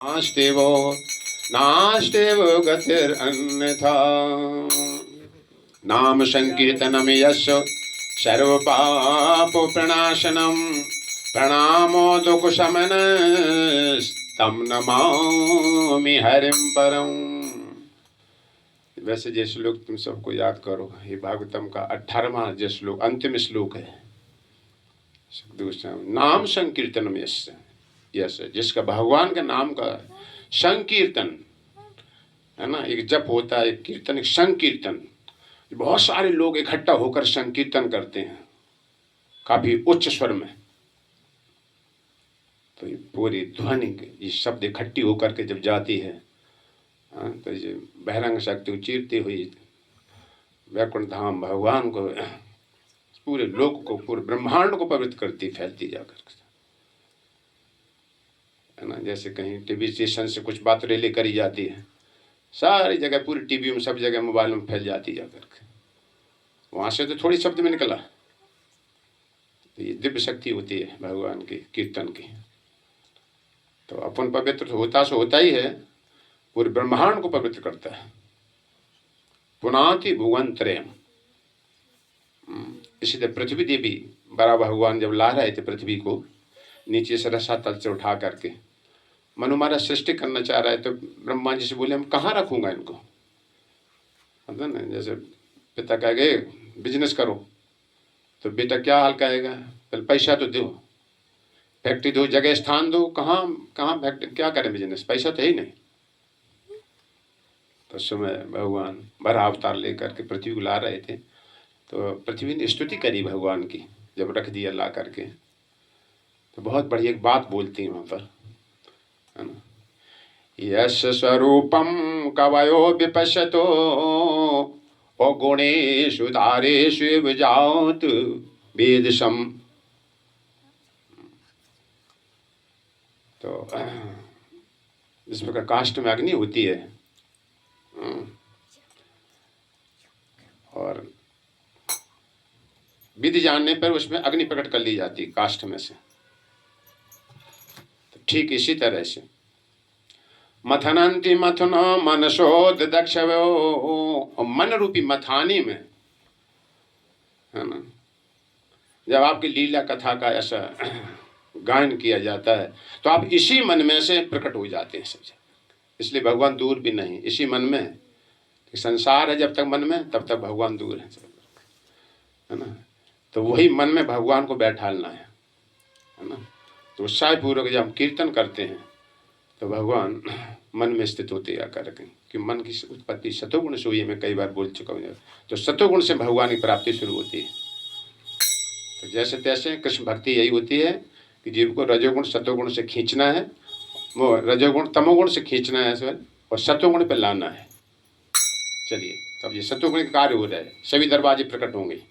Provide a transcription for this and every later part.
नास्तेव नास्तेव गतिरन्यथा। नाम संकीर्तनम यस्य सर्वपाप प्रणाशनम प्रणामो दुख शमन तम नमामि हरिम परम। वैसे ये श्लोक तुम सबको याद करो, ये भागवतम का 18वां जो श्लोक, अंतिम श्लोक है। नाम संकीर्तनम यस्य, यस, जिसका भगवान के नाम का संकीर्तन है ना, एक जप होता है, एक कीर्तन, एक संकीर्तन। बहुत सारे लोग इकट्ठा होकर संकीर्तन करते हैं काफी उच्च स्वर में, तो ये पूरी ध्वनि, ये शब्द इकट्ठी होकर के जब जाती है तो ये बहिरंग शक्ति उचीरती हुई वैकुंठ धाम भगवान को, पूरे लोक को, पूरे ब्रह्मांड को पवित्र करती, फैलती जाकर, है ना। जैसे कहीं टीवी स्टेशन से कुछ बात रिले करी जाती है, सारी जगह, पूरी टीवी में, सब जगह मोबाइल में फैल जाती जाकर के। वहाँ से तो थोड़ी शब्द में निकला, तो ये दिव्य शक्ति होती है भगवान की कीर्तन की। तो अपन पवित्र होता ही है, पूरे ब्रह्मांड को पवित्र करता है। पुनाति भुवन त्रयम, इसलिए पृथ्वी देवी, बड़ा भगवान जब ला रहे थे पृथ्वी को नीचे से रसातल से उठा करके, मनु महाराज सृष्टि करना चाह रहे, तो ब्रह्मा जी से बोले हम कहाँ रखूंगा इनको, मतलब ना, जैसे पिता कह गए बिजनेस करो, तो बेटा क्या हाल कहेगा, पहले पैसा तो दो, फैक्ट्री दो, जगह स्थान दो, कहाँ कहाँ फैक्ट्री, क्या करें बिजनेस, पैसा तो है ही नहीं। तो उस समय भगवान बड़ा अवतार लेकर के पृथ्वी को ला रहे थे, तो पृथ्वी ने स्तुति करी भगवान की, जब रख दिया ला करके, तो बहुत बढ़िया एक बात बोलती है वहाँ पर, है ना। यश स्वरूपम कवयो विपश्यतो ओ गुणेषु धारेषु विजात वेदसम। तो इस प्रकार काष्ठ में अग्नि होती है, और विधि जानने पर उसमें अग्नि प्रकट कर ली जाती है काष्ठ में से। तो ठीक इसी तरह से मथनंति मथनो मनसोद दक्षवो, मन रूपी मथानी में, है ना, जब आपकी लीला कथा का ऐसा गायन किया जाता है, तो आप इसी मन में से प्रकट हो जाते हैं सब जगह। इसलिए भगवान दूर भी नहीं, इसी मन में है। संसार है जब तक मन में, तब तक भगवान दूर है ना। तो वही मन में भगवान को बैठालना है ना। तो उत्साहपूर्वक जब हम कीर्तन करते हैं तो भगवान मन में स्थित होते आकर के, कि मन की उत्पत्ति सतोगुण से हुई है, मैं कई बार बोल चुका हूँ। तो सतोगुण से भगवान की प्राप्ति शुरू होती है। तो जैसे तैसे कृष्ण भक्ति यही होती है कि जीव को रजोगुण सतोगुण से खींचना है, वो रजोगुण तमोगुण से खींचना है सर, और सतोगुण पे लाना है। चलिए, तब ये सतोगुण का कार्य हो रहा है, सभी दरवाजे प्रकट होंगे।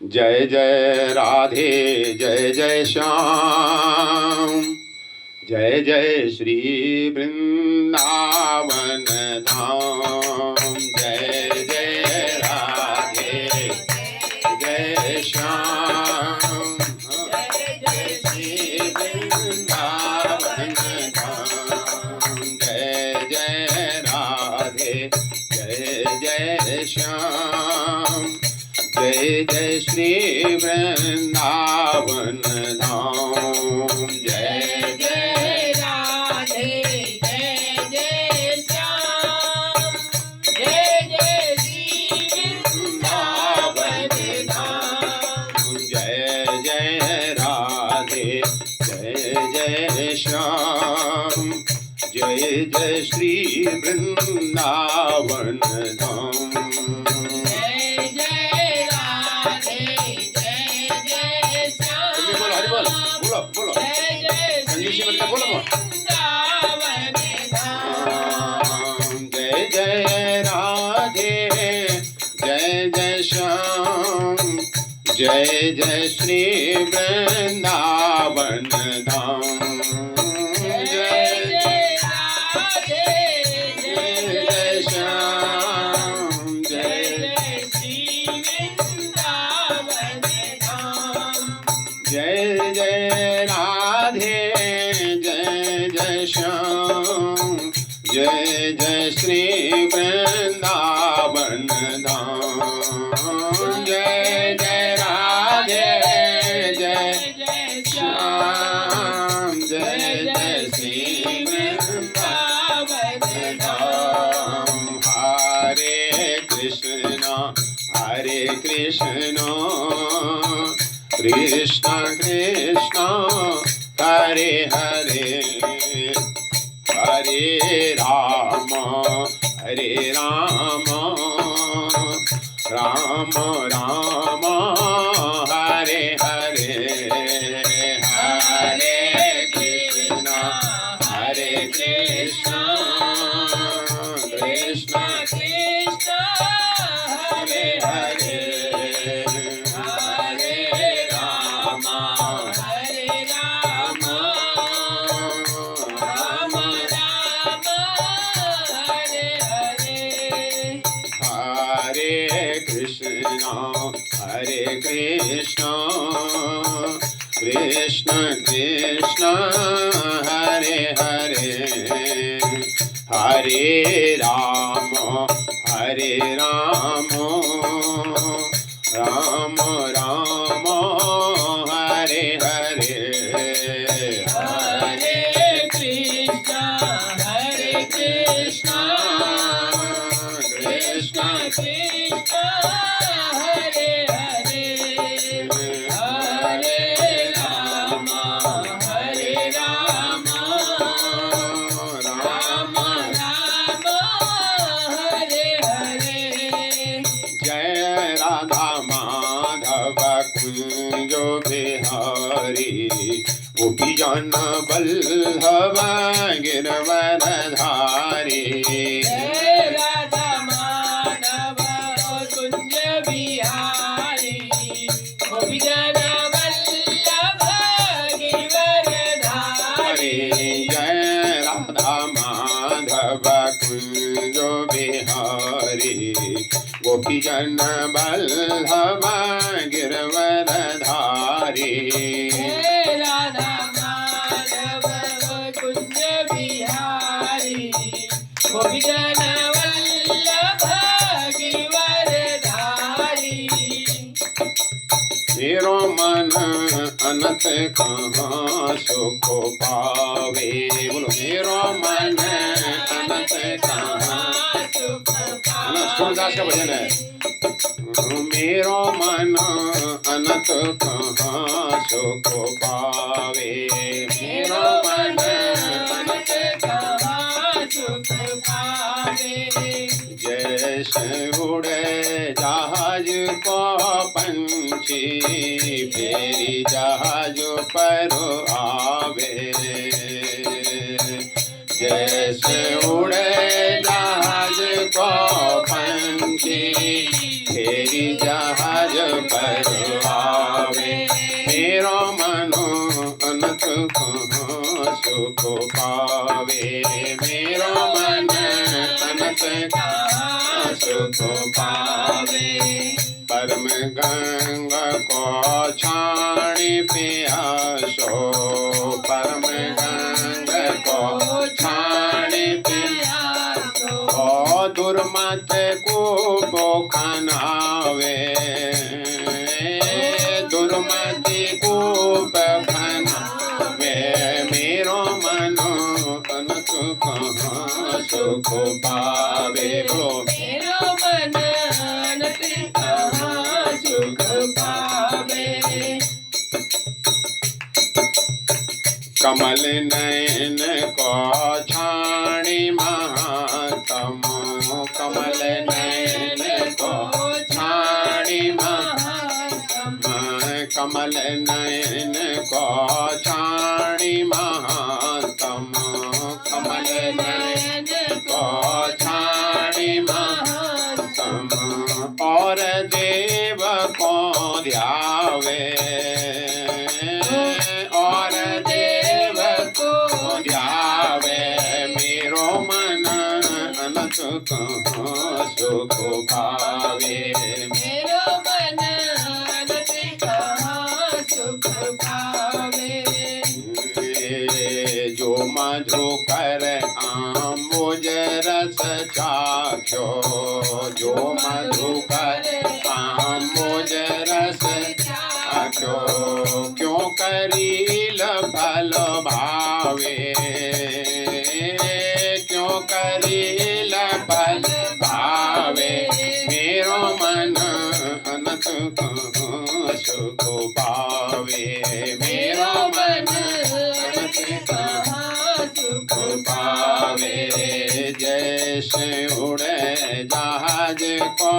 जय जय राधे, जय जय श्याम, जय जय श्री वृंदावन धाम। जय जय राधे, जय श्याम, जय जय श्री वृंदावन धाम। जय जय राधे, जय जय श्याम, जय जय श्री वृंदावन धाम। जय जय राधे, जय जय श्याम, जय जय श्री वृंदावन धाम। जय जय राधे, जय जय श्याम, जय जय श्री वृंदावन धाम। जय जय राधे, जय जय श्याम, जय जय श्री वृंदावन धाम। जय जय राधे, जय जय श्याम, जय जय श्री वृंदावन धाम। जय जय राधे जय जय श्याम, जय जय श्री वृंदावन धाम। जय जय राधे जय जय श्याम, जय जय श्री वृंदावन धाम। हरे कृष्णा कृष्ण कृष्ण हरे हरे, हरे राम राम राम हरे हरे, हरे कृष्ण कृष्ण कृष्ण हरे हरे, हरे कृष्ण कृष्ण कृष्ण हरे हरे, हरे राम राम राम हरे हरे, हरे कृष्ण कृष्ण कृष्ण हरे हरे, हरे राम राम राम हरे हरे। जय राधा माधव कुंजो बिहारी, गोपी जन वल्लभ गिरवरधारी। जय राधा माधव कुंज बिहारी, गोपी जन वल्लभ गिरवरधारी। जय राधा माधव कुंज बिहारी, गोपी जन वल्लभ गिरवरधारी। जय राधा माधव कुंज बिहारी, गोपी जन वल्लभ गिरवरधारी। मेरो मन अनंत कहाँ सुख पावे, बोलो मेरो मन अनंत कहाँ सुख पावे। सूरदास का भजन है। मेरो मन अनंत कहाँ सुख पावे, मेरो मन अनंत कहाँ सुख पावे। जैसे उड़े जहाज को पंछी, फेरी जहाज पर आवे। जैसे उड़े जहाज को पंछी, फेरी जहाज पर आवे। मेरो मनो अनंत कहाँ सुख पावे, मेरो मन अनंत कहाँ सुख पावे। परम गंगा को छाणी प्यासो, परम गंगा को छाणी प्यासो। ओ दुर्मत को खानावे, दुर्मति को खानावे। मेरो मनो अनंत कहाँ सुख पावे, मेरो मन अनंत कहाँ सुख पावे। कमल नयन को छाणी महातम, कमल नयन को छाणी महातम। कमल नयन को छाणी महातम, कमल नयन को छाणी महातम। और देव को ध्यावे, और देव को ध्यावे। मेरो मन अनंत कहाँ सुख पावे, मेरो मन अनंत कहाँ सुख पावे। चाख्यो जो मधुकर आम्बोज रस चाख्यो क्यों करील फल भावे क्यों करील फल भावे मेरो मन अनंत सुख पावे मेरो मन अनंत सुख पावे जैसे उड़े जहाज को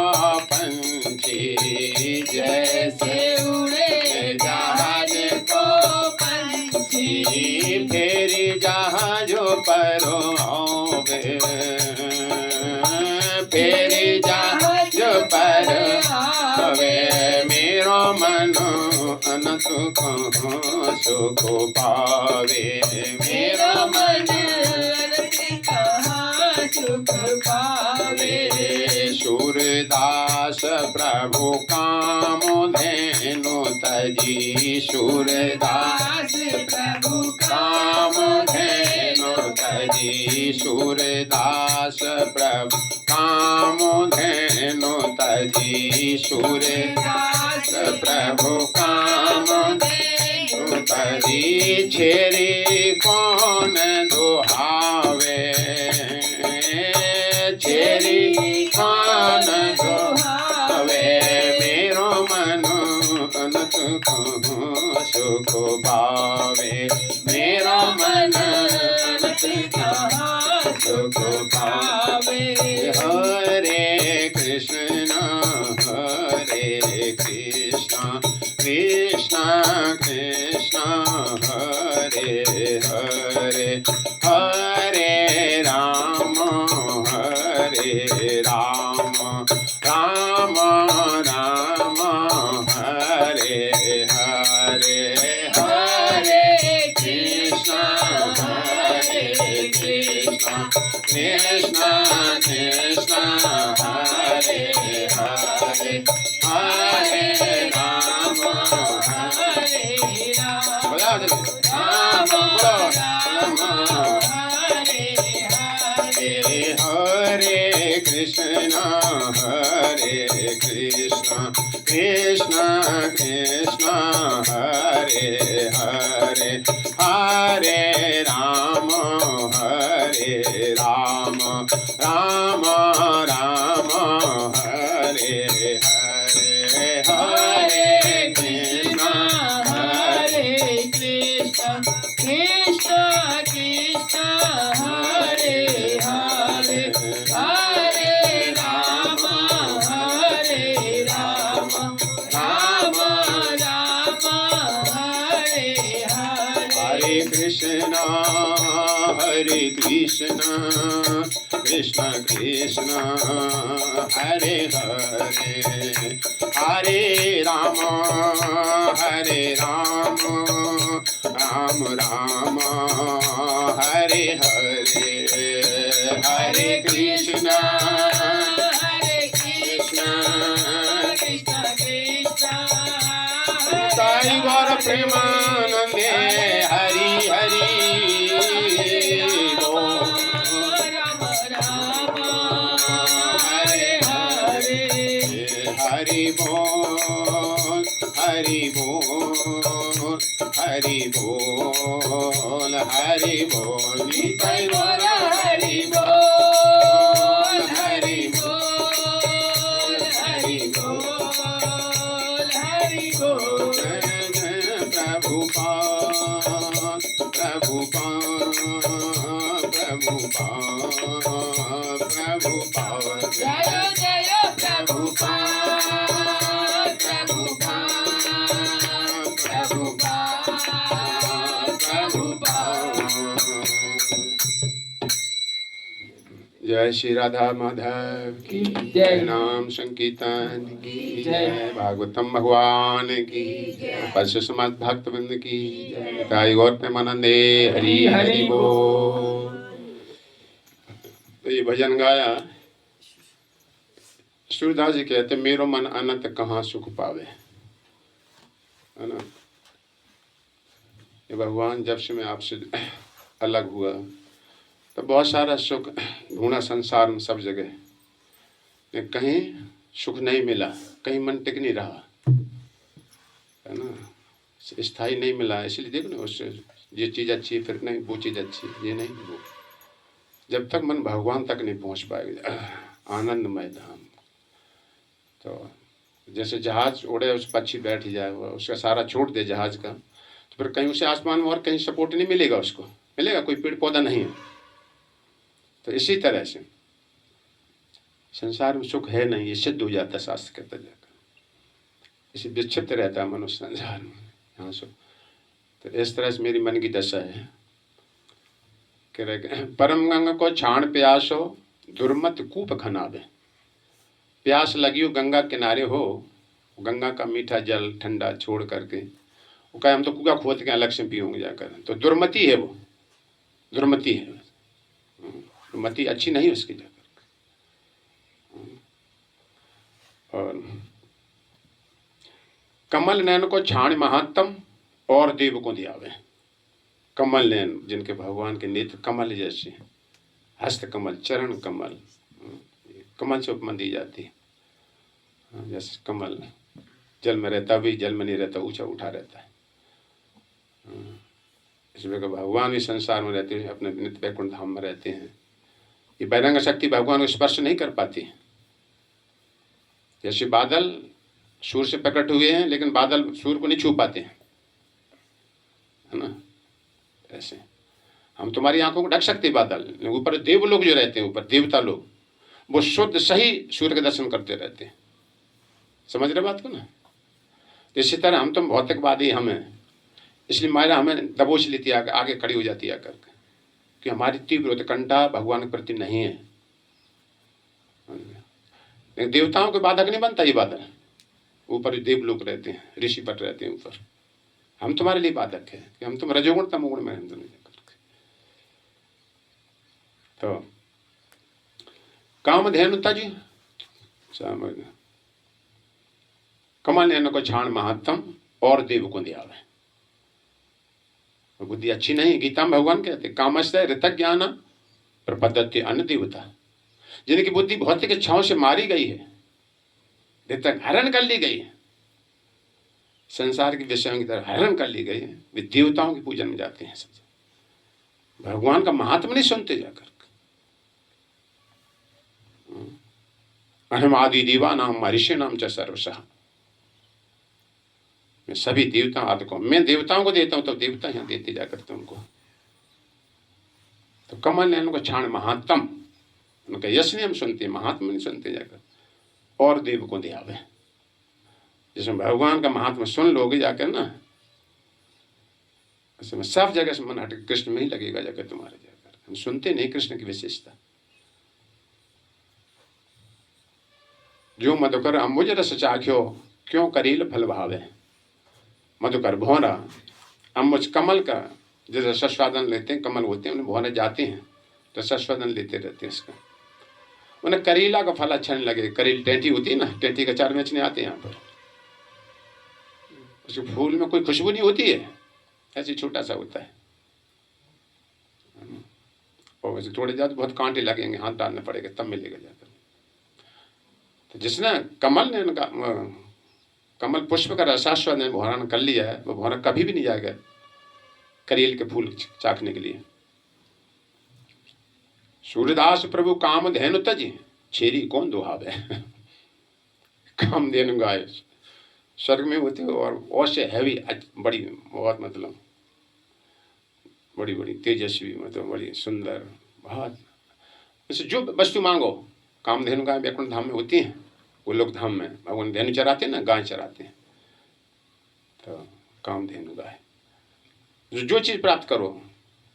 पंछी जैसे उड़े जहाज को पंछी फेरी जहाज पर आवे फेरी जहाज पर आवे मेरो मन अनंत सुख पावे मेरो मन सुख पावे सूरदास प्रभु काम धेनु तजी सूरदास प्रभु काम धेनु तजी सूरदास प्रभु काम धेनु तजी सूरदास प्रभु काम धेनु तजी छेरी कौन दुहावे छेरी कौन दुहावे मेरो मन अनंत सुख पावे मेरो मन अनंत सुख पावे हरे कृष्ण कृष्ण कृष्ण हरे हरे हरे राम राम राम हरे हरे हरे कृष्ण कृष्ण कृष्ण हरे हरे हरे राम हरे कृष्ण कृष्ण कृष्ण हरे हरे हरे राम राम राम हरे हरे हरे कृष्ण कृष्ण कृष्ण हरे हरे हरे राम राम राम हरे हरे कृष्ण कृष्ण कृष्ण हरे हरे हरे राम राम राम हरे हरे हरे कृष्ण कृष्ण साई गौर प्रेमानंदे हरि हरि हरि बोल हरि बोल हरि बोल हरि बोल निताई गौर हरि बोल हरि बोल हरि बोल हरि बोल जय प्रभुपाद प्रभुपाद प्रभुपाद प्रभुपाद जय जय प्रभुपाद जय श्री राधा माधव की जय नाम संकीर्तन की जय भागवतम भगवान की परशु समाज भक्त वृंद की जय गौर प्रेमानंदे हरि हरि बोल। तो ये भजन गाया सूरदास जी कहते मेरो मन अनंत कहाँ सुख पावे, है ना। ये भगवान जब से मैं आपसे अलग हुआ तो बहुत सारा सुख ढूंढा संसार में सब जगह, कहीं सुख नहीं मिला, कहीं मन टिक नहीं रहा, है ना, स्थायी नहीं मिला। इसलिए देखो ना, उससे ये चीज़ अच्छी है, फिर नहीं वो चीज़ अच्छी है, ये नहीं वो, जब तक मन भगवान तक नहीं पहुंच पाएगा, आनंदमय धाम। तो जैसे जहाज उड़े, उस पक्षी बैठ जाए, वो उसका सारा छोड़ दे जहाज का, तो फिर कहीं उसे आसमान में और कहीं सपोर्ट नहीं मिलेगा, उसको मिलेगा, कोई पेड़ पौधा नहीं है। तो इसी तरह से संसार में सुख है नहीं, ये सिद्ध हो जाता है शास्त्र कहता जाकर, इसे विक्षिप्त रहता है मनुष्य संसार में यहाँ से। तो इस तरह से मेरी मन की दशा है कि परम गंगा को छाण प्यासो, दुर्मत कूप खनावे। प्यास लगी हो, गंगा किनारे हो, गंगा का मीठा जल ठंडा छोड़ करके वो कहे हम तो कुआ खोद के अलग से पियोगे जाकर, तो दुर्मति है वो, दुर्मति है, दुर्मति अच्छी नहीं है उसकी जाकर। और कमल नयन को छाण महात्म, और देव को दियावे। कमल नयन जिनके भगवान के नेत्र कमल जैसे, हस्त कमल, चरण कमल, कमल से उपमा दी जाती है। जैसे कमल जल में रहता भी, जल में नहीं रहता, ऊंचा उठा रहता है। इसलिए भगवान भी संसार में रहते हैं, अपने नित्य वैकुंठ धाम में रहते हैं। ये बहिरंग शक्ति भगवान को स्पर्श नहीं कर पाती। जैसे बादल सूर्य से प्रकट हुए हैं, लेकिन बादल सूर्य को नहीं छू पाते हैं, है ना। ऐसे हम तुम्हारी आंखों को ढक सकते बादल, ऊपर देव लोग जो रहते हैं, ऊपर देवता लोग, वो शुद्ध सही सूर्य के दर्शन करते रहते हैं। समझ रहे बात को ना। इसी तरह हम तो भौतिकवादी हमें, इसलिए माया हमें दबोच लेती है, आगे खड़ी हो जाती है आकर के, कि हमारी तीव्र उत्कंठा भगवान के प्रति नहीं है। लेकिन देवताओं के बाधक नहीं बनता ये बादल, ऊपर देव लोग रहते हैं, ऋषि पट रहते हैं ऊपर। हम तुम्हारे लिए बाधक है कि हम तुम रजोगुण तमोगुण में हम दोनों करके। तो कामधेनुता जी कमल नयन को छाण महात्म, और देव को दियावे। बुद्धि अच्छी नहीं, गीता में भगवान कहते कामस्य ऋत ज्ञान प्रपद्यते अन्य देवता। जिनकी बुद्धि भौतिक इच्छाओं से मारी गई है, ऋतक हरण कर ली गई है, संसार के विषयों की तरह हरण कर ली गई है, वे देवताओं की पूजन में जाते हैं, भगवान का महात्मा नहीं सुनते जाकर। अहम आदि देवा नाम महर्षि नाम च सर्वशः। मैं सभी देवता आदि को, मैं देवताओं को देता हूं, तो देवता यहाँ देते जाकर तुमको। तो कमल ने उनको छाण महात्म, उनका यश नहीं हम सुनते, महात्मा नहीं सुनते जाकर, और देव को दियावे। जिसमें भगवान का महात्मा सुन लोगे जाकर ना, उसमें सब जगह से मन हट कृष्ण में ही लगेगा जाकर तुम्हारे जाकर। हम सुनते नहीं कृष्ण की विशेषता। जो मधुकर अम्बुज रस चाख्यो, क्यों करील फल भावे। मधुकर भौरा अम्बुज कमल का जो रसास्वादन लेते हैं, कमल होते हैं, उन्हें भौरे जाते हैं तो रसास्वादन लेते रहते हैं इसका। उन्हें करीला का फल अच्छा नहीं लगे। करील टेंटी होती है ना, टेंटी का चार बेचने आते हैं यहाँ पर, उसके फूल में कोई खुशबू नहीं होती है, ऐसे छोटा सा होता है, और वैसे थोड़े ज्यादा बहुत कांटे लगेंगे, हाथ डालना पड़ेगा तब मिलेगा जाकर। तो जिसने कमल ने उनका कमल पुष्प का रसास्वादन भौरा ने कर लिया है, वो भौरा कभी भी नहीं जाएगा करील के फूल चाखने के लिए। सूर्यदास प्रभु कामधेनु तजी, छेरी कौन दुहावे। कामधेनु गाय स्वर्ग में होती है, और से हैवी, बड़ी बहुत, मतलब बड़ी बड़ी तेजस्वी, मतलब बड़ी सुंदर, बहुत। जैसे जो वस्तु मांगो, कामधेनु गाय वैकुंठ धाम में होती हैं, वो लोग धाम में भगवान धेनु चराते हैं ना, गाय चराते हैं। तो कामधेनु गाय, जो चीज़ प्राप्त करो,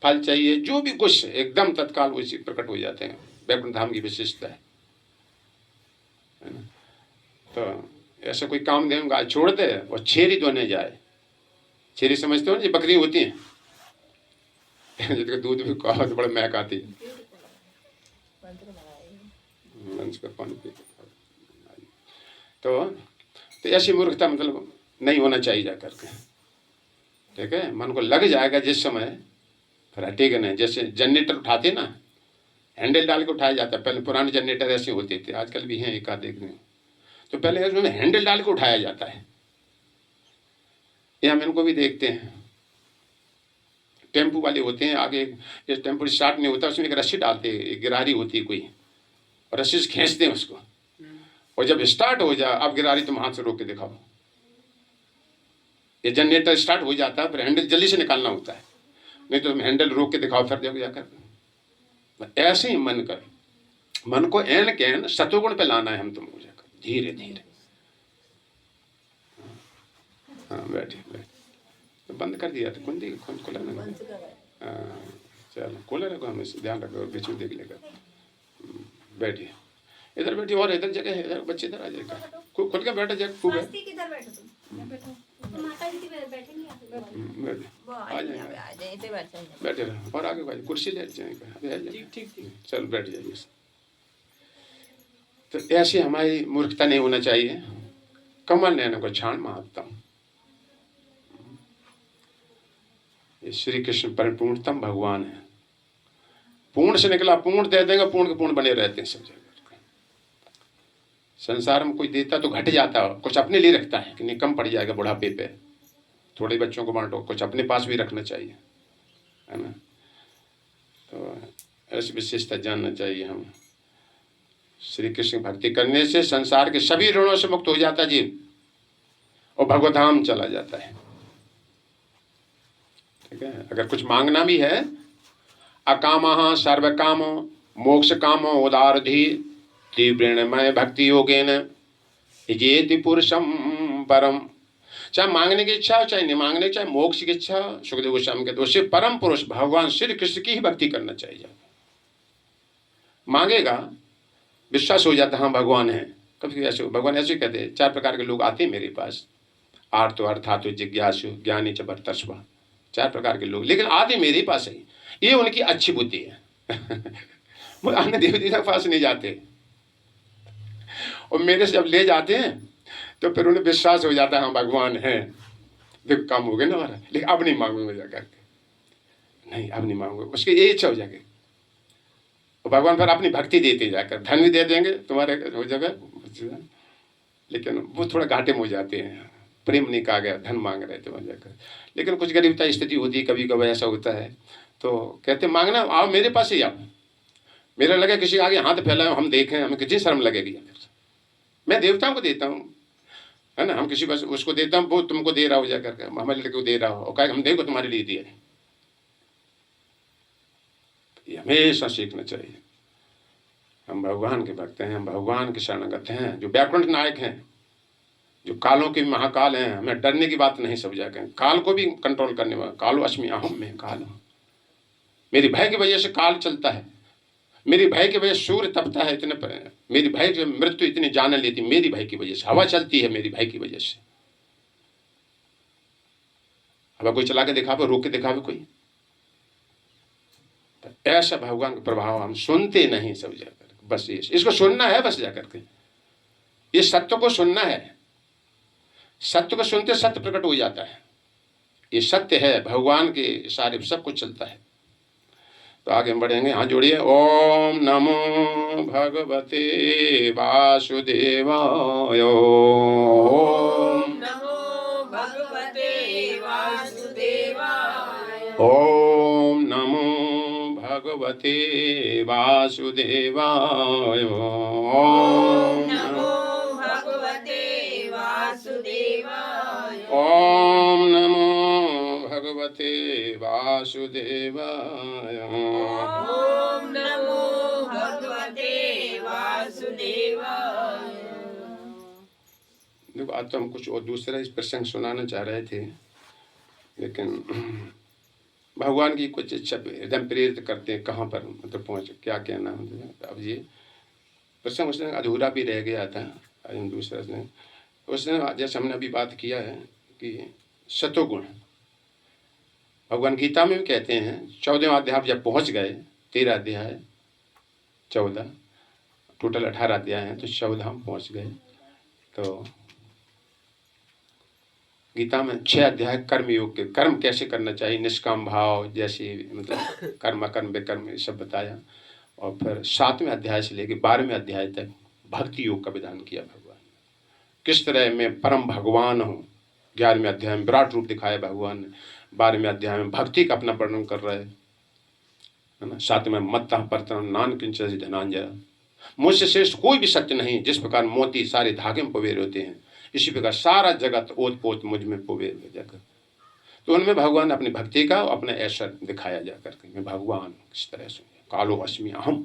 फल चाहिए, जो भी कुछ, एकदम तत्काल वो चीज प्रकट हो जाते हैं। वैकुंठ धाम की विशेषता है ना। तो ऐसा कोई कामधेनु गाय छोड़ दे और छेरी दोने जाए। छेरी समझते हो ना, ये बकरी होती हैं, जिसका दूध भी बहुत बड़ा महक आती है, पानी पी। तो ऐसी मूर्खता मतलब नहीं होना चाहिए जाकर के, ठीक है। मन को लग जाएगा जिस समय, फिर हटेगा नहीं। जैसे जनरेटर उठाते ना, हैंडल डाल के उठाया जाता है। पहले पुराने जनरेटर ऐसे होते थे, आजकल भी हैं एक आध देखने, तो पहले उसमें हैंडल डाल के उठाया जाता है। ये हम इनको भी देखते हैं, टेम्पू वाले होते हैं आगे, ये टेम्पू स्टार्ट नहीं होता, उसमें एक रस्सी डालते हैं, एक गिरारी होती है कोई, और रस्सी से खींचते हैं उसको, और जब स्टार्ट हो जाए, अब गिरारी तुम हाथ से रोक के दिखाओ, ये जनरेटर स्टार्ट हो जाता है, फिर हैंडल जल्दी से निकालना होता है, नहीं तो तुम हैंडल रोक के दिखाओ, फिर देखो जाकर। ऐसे ही मन को एन कैन सतोगुण पे लाना है हम तुमको, जाकर धीरे धीरे। हाँ बैठिए बैठिए, तो बंद कर दिया था, कुंडी खुला ना, चलो खोला रखो, हमें ध्यान रखो, बीच में देख लेगा। बैठिए, इधर बैठिए, और इधर जगह है, इधर बच्चे इधर आ जाएगा, खुद का बैठा जाए, खूब किधर बैठो तुम? तो माता जी बैठेंगी, आ जाएंगे, बैठे रहो, और आगे भाई कुर्सी ले जाएंगे, ठीक चलो बैठ जाइए। तो ऐसी हमारी मूर्खता नहीं होना चाहिए। कमल नयन को छाण महात्तम, ये श्री कृष्ण परिपूर्णतम भगवान है, पूर्ण से निकला पूर्ण दे देंगे, पूर्ण के पूर्ण बने रहते हैं सब जगह। संसार में कोई देता तो घट जाता है, कुछ अपने लिए रखता है कि नहीं कम पड़ जाएगा बुढ़ापे पे, थोड़े बच्चों को बांटो, कुछ अपने पास भी रखना चाहिए, है ना। तो ऐसी विशेषता जानना चाहिए हम। श्री कृष्ण भक्ति करने से संसार के सभी ऋणों से मुक्त हो जाता जीव, और भगवधाम चला जाता है। ठीक है, अगर कुछ मांगना भी है, अकामः सर्व कामो मोक्ष कामो उदारधि तीव्रेणमय भक्ति योगेन यजेति पुरुषम परम। चाहे मांगने की इच्छा हो, चाहे नहीं मांगने, चाहे मोक्ष की इच्छा, सुखदेव गोस्वामी कहते उससे परम पुरुष भगवान श्री कृष्ण की ही भक्ति करना चाहिए। मांगेगा, विश्वास हो जाता हाँ भगवान है। कभी ऐसे भगवान ऐसे कहते हैं, 4 प्रकार के लोग आते हैं मेरे पास, आर्तो अर्थातो जिज्ञासु ज्ञानी च भर्तस्वा, 4 प्रकार के लोग, लेकिन आते मेरे पास है, ये उनकी अच्छी बुद्धि है। वो अन्य देवी देवता के पास नहीं जाते, और मेरे से जब ले जाते हैं तो फिर उन्हें विश्वास हो जाता है हाँ भगवान है, देखो काम हो गया ना हमारा, लेकिन अब नहीं मांगूंगा जाकर के, नहीं अब नहीं मांगूंगा, उसकी ये इच्छा हो जाएगी। और भगवान फिर अपनी भक्ति देते जाकर, धन भी दे देंगे तुम्हारे हो जाएगा, लेकिन वो थोड़ा घाटे में हो जाते हैं, प्रेम नहीं कहा गया, धन मांग रहे थे वहाँ जाकर। लेकिन कुछ गरीबता स्थिति होती है, कभी कभी ऐसा होता है, तो कहते मांगना आओ मेरे पास ही आओ, मेरा लगे किसी आगे हाथ फैलाए हम देखें, हमें कितनी शर्म लगेगी। मैं देवताओं को देता हूँ, है ना, हम किसी बस उसको देता हूँ, वो तुमको दे रहा हो जाकर के, हमारे लिए दे रहा हो, और कहे हम देखो तुम्हारे लिए दिया है। ये हमेशा सीखना चाहिए। हम भगवान के भक्त हैं, हम भगवान के शरणागत हैं, जो व्याकरण नायक हैं, जो कालों के महाकाल हैं। हमें डरने की बात नहीं, सब जाकर काल को भी कंट्रोल करने वाला, कालो अस्मि अहम में काल, मेरी भय की वजह से काल चलता है, मेरी भय की वजह से सूर्य तपता है, इतने मेरी भय की मृत्यु इतनी जान लेती, मेरी भय की वजह से हवा चलती है, मेरी भय की वजह से। हवा कोई चला के दिखावे, रोक के दिखावे कोई, तो ऐसा भगवान का प्रभाव हम सुनते नहीं सब जाकर, बस ये इसको सुनना है, बस जाकर के ये सत्य को सुनना है। सत्य को सुनते सत्य प्रकट हो जाता है, ये सत्य है, भगवान के इशारे सब कुछ चलता है। तो आगे हम बढ़ेंगे, हाथ जोड़िए। ओम नमो भगवते वासुदेवाय, ओम नमो भगवते वासुदेवाय, ओम नमो भगवते वासुदेवाय, ओम नमो भगवते वासुदेवाय, ओम नमो भगवते वासुदेवाय, ओम नमो भगवते वासुदेवाय। देखो आज तो हम कुछ और दूसरा इस प्रसंग सुनाना चाह रहे थे, लेकिन भगवान की कुछ इच्छा एकदम प्रेरित करते हैं, कहाँ पर मतलब पहुँच क्या कहना है। अब ये प्रसंग उसने अधूरा भी रह गया था, हम दूसरा उसने जैसे हमने अभी बात किया है कि सतोगुण, भगवान गीता में भी कहते हैं 14वें अध्याय जब पहुँच गए, 13 अध्याय 14, टोटल 18 अध्याय हैं, तो 14 हम पहुँच गए। तो गीता में 6 अध्याय कर्म योग के, कर्म कैसे करना चाहिए, निष्काम भाव जैसे मतलब कर्म अकर्म विकर्म ये सब बताया। और फिर 7वें अध्याय से लेकर 12वें अध्याय तक भक्ति योग का विधान किया भगवान ने। किस तरह मैं परम भगवान हूँ, 11वें अध्याय में विराट रूप दिखाया भगवान ने, 12वें अध्याय में भक्ति का अपना वर्णन कर रहे है ना, 7वें मत्तः परतम नान किंचित धनांजय, मुझसे श्रेष्ठ कोई भी सत्य नहीं, जिस प्रकार मोती सारे धागे में पुबेर होते हैं, इसी प्रकार सारा जगत ओत पोत मुझ में पुबेर हो जाकर। तो उनमें भगवान अपनी भक्ति का अपना ऐश्वर्य दिखाया जा करके, मैं भगवान किस तरह से कालो अस्मि अहम।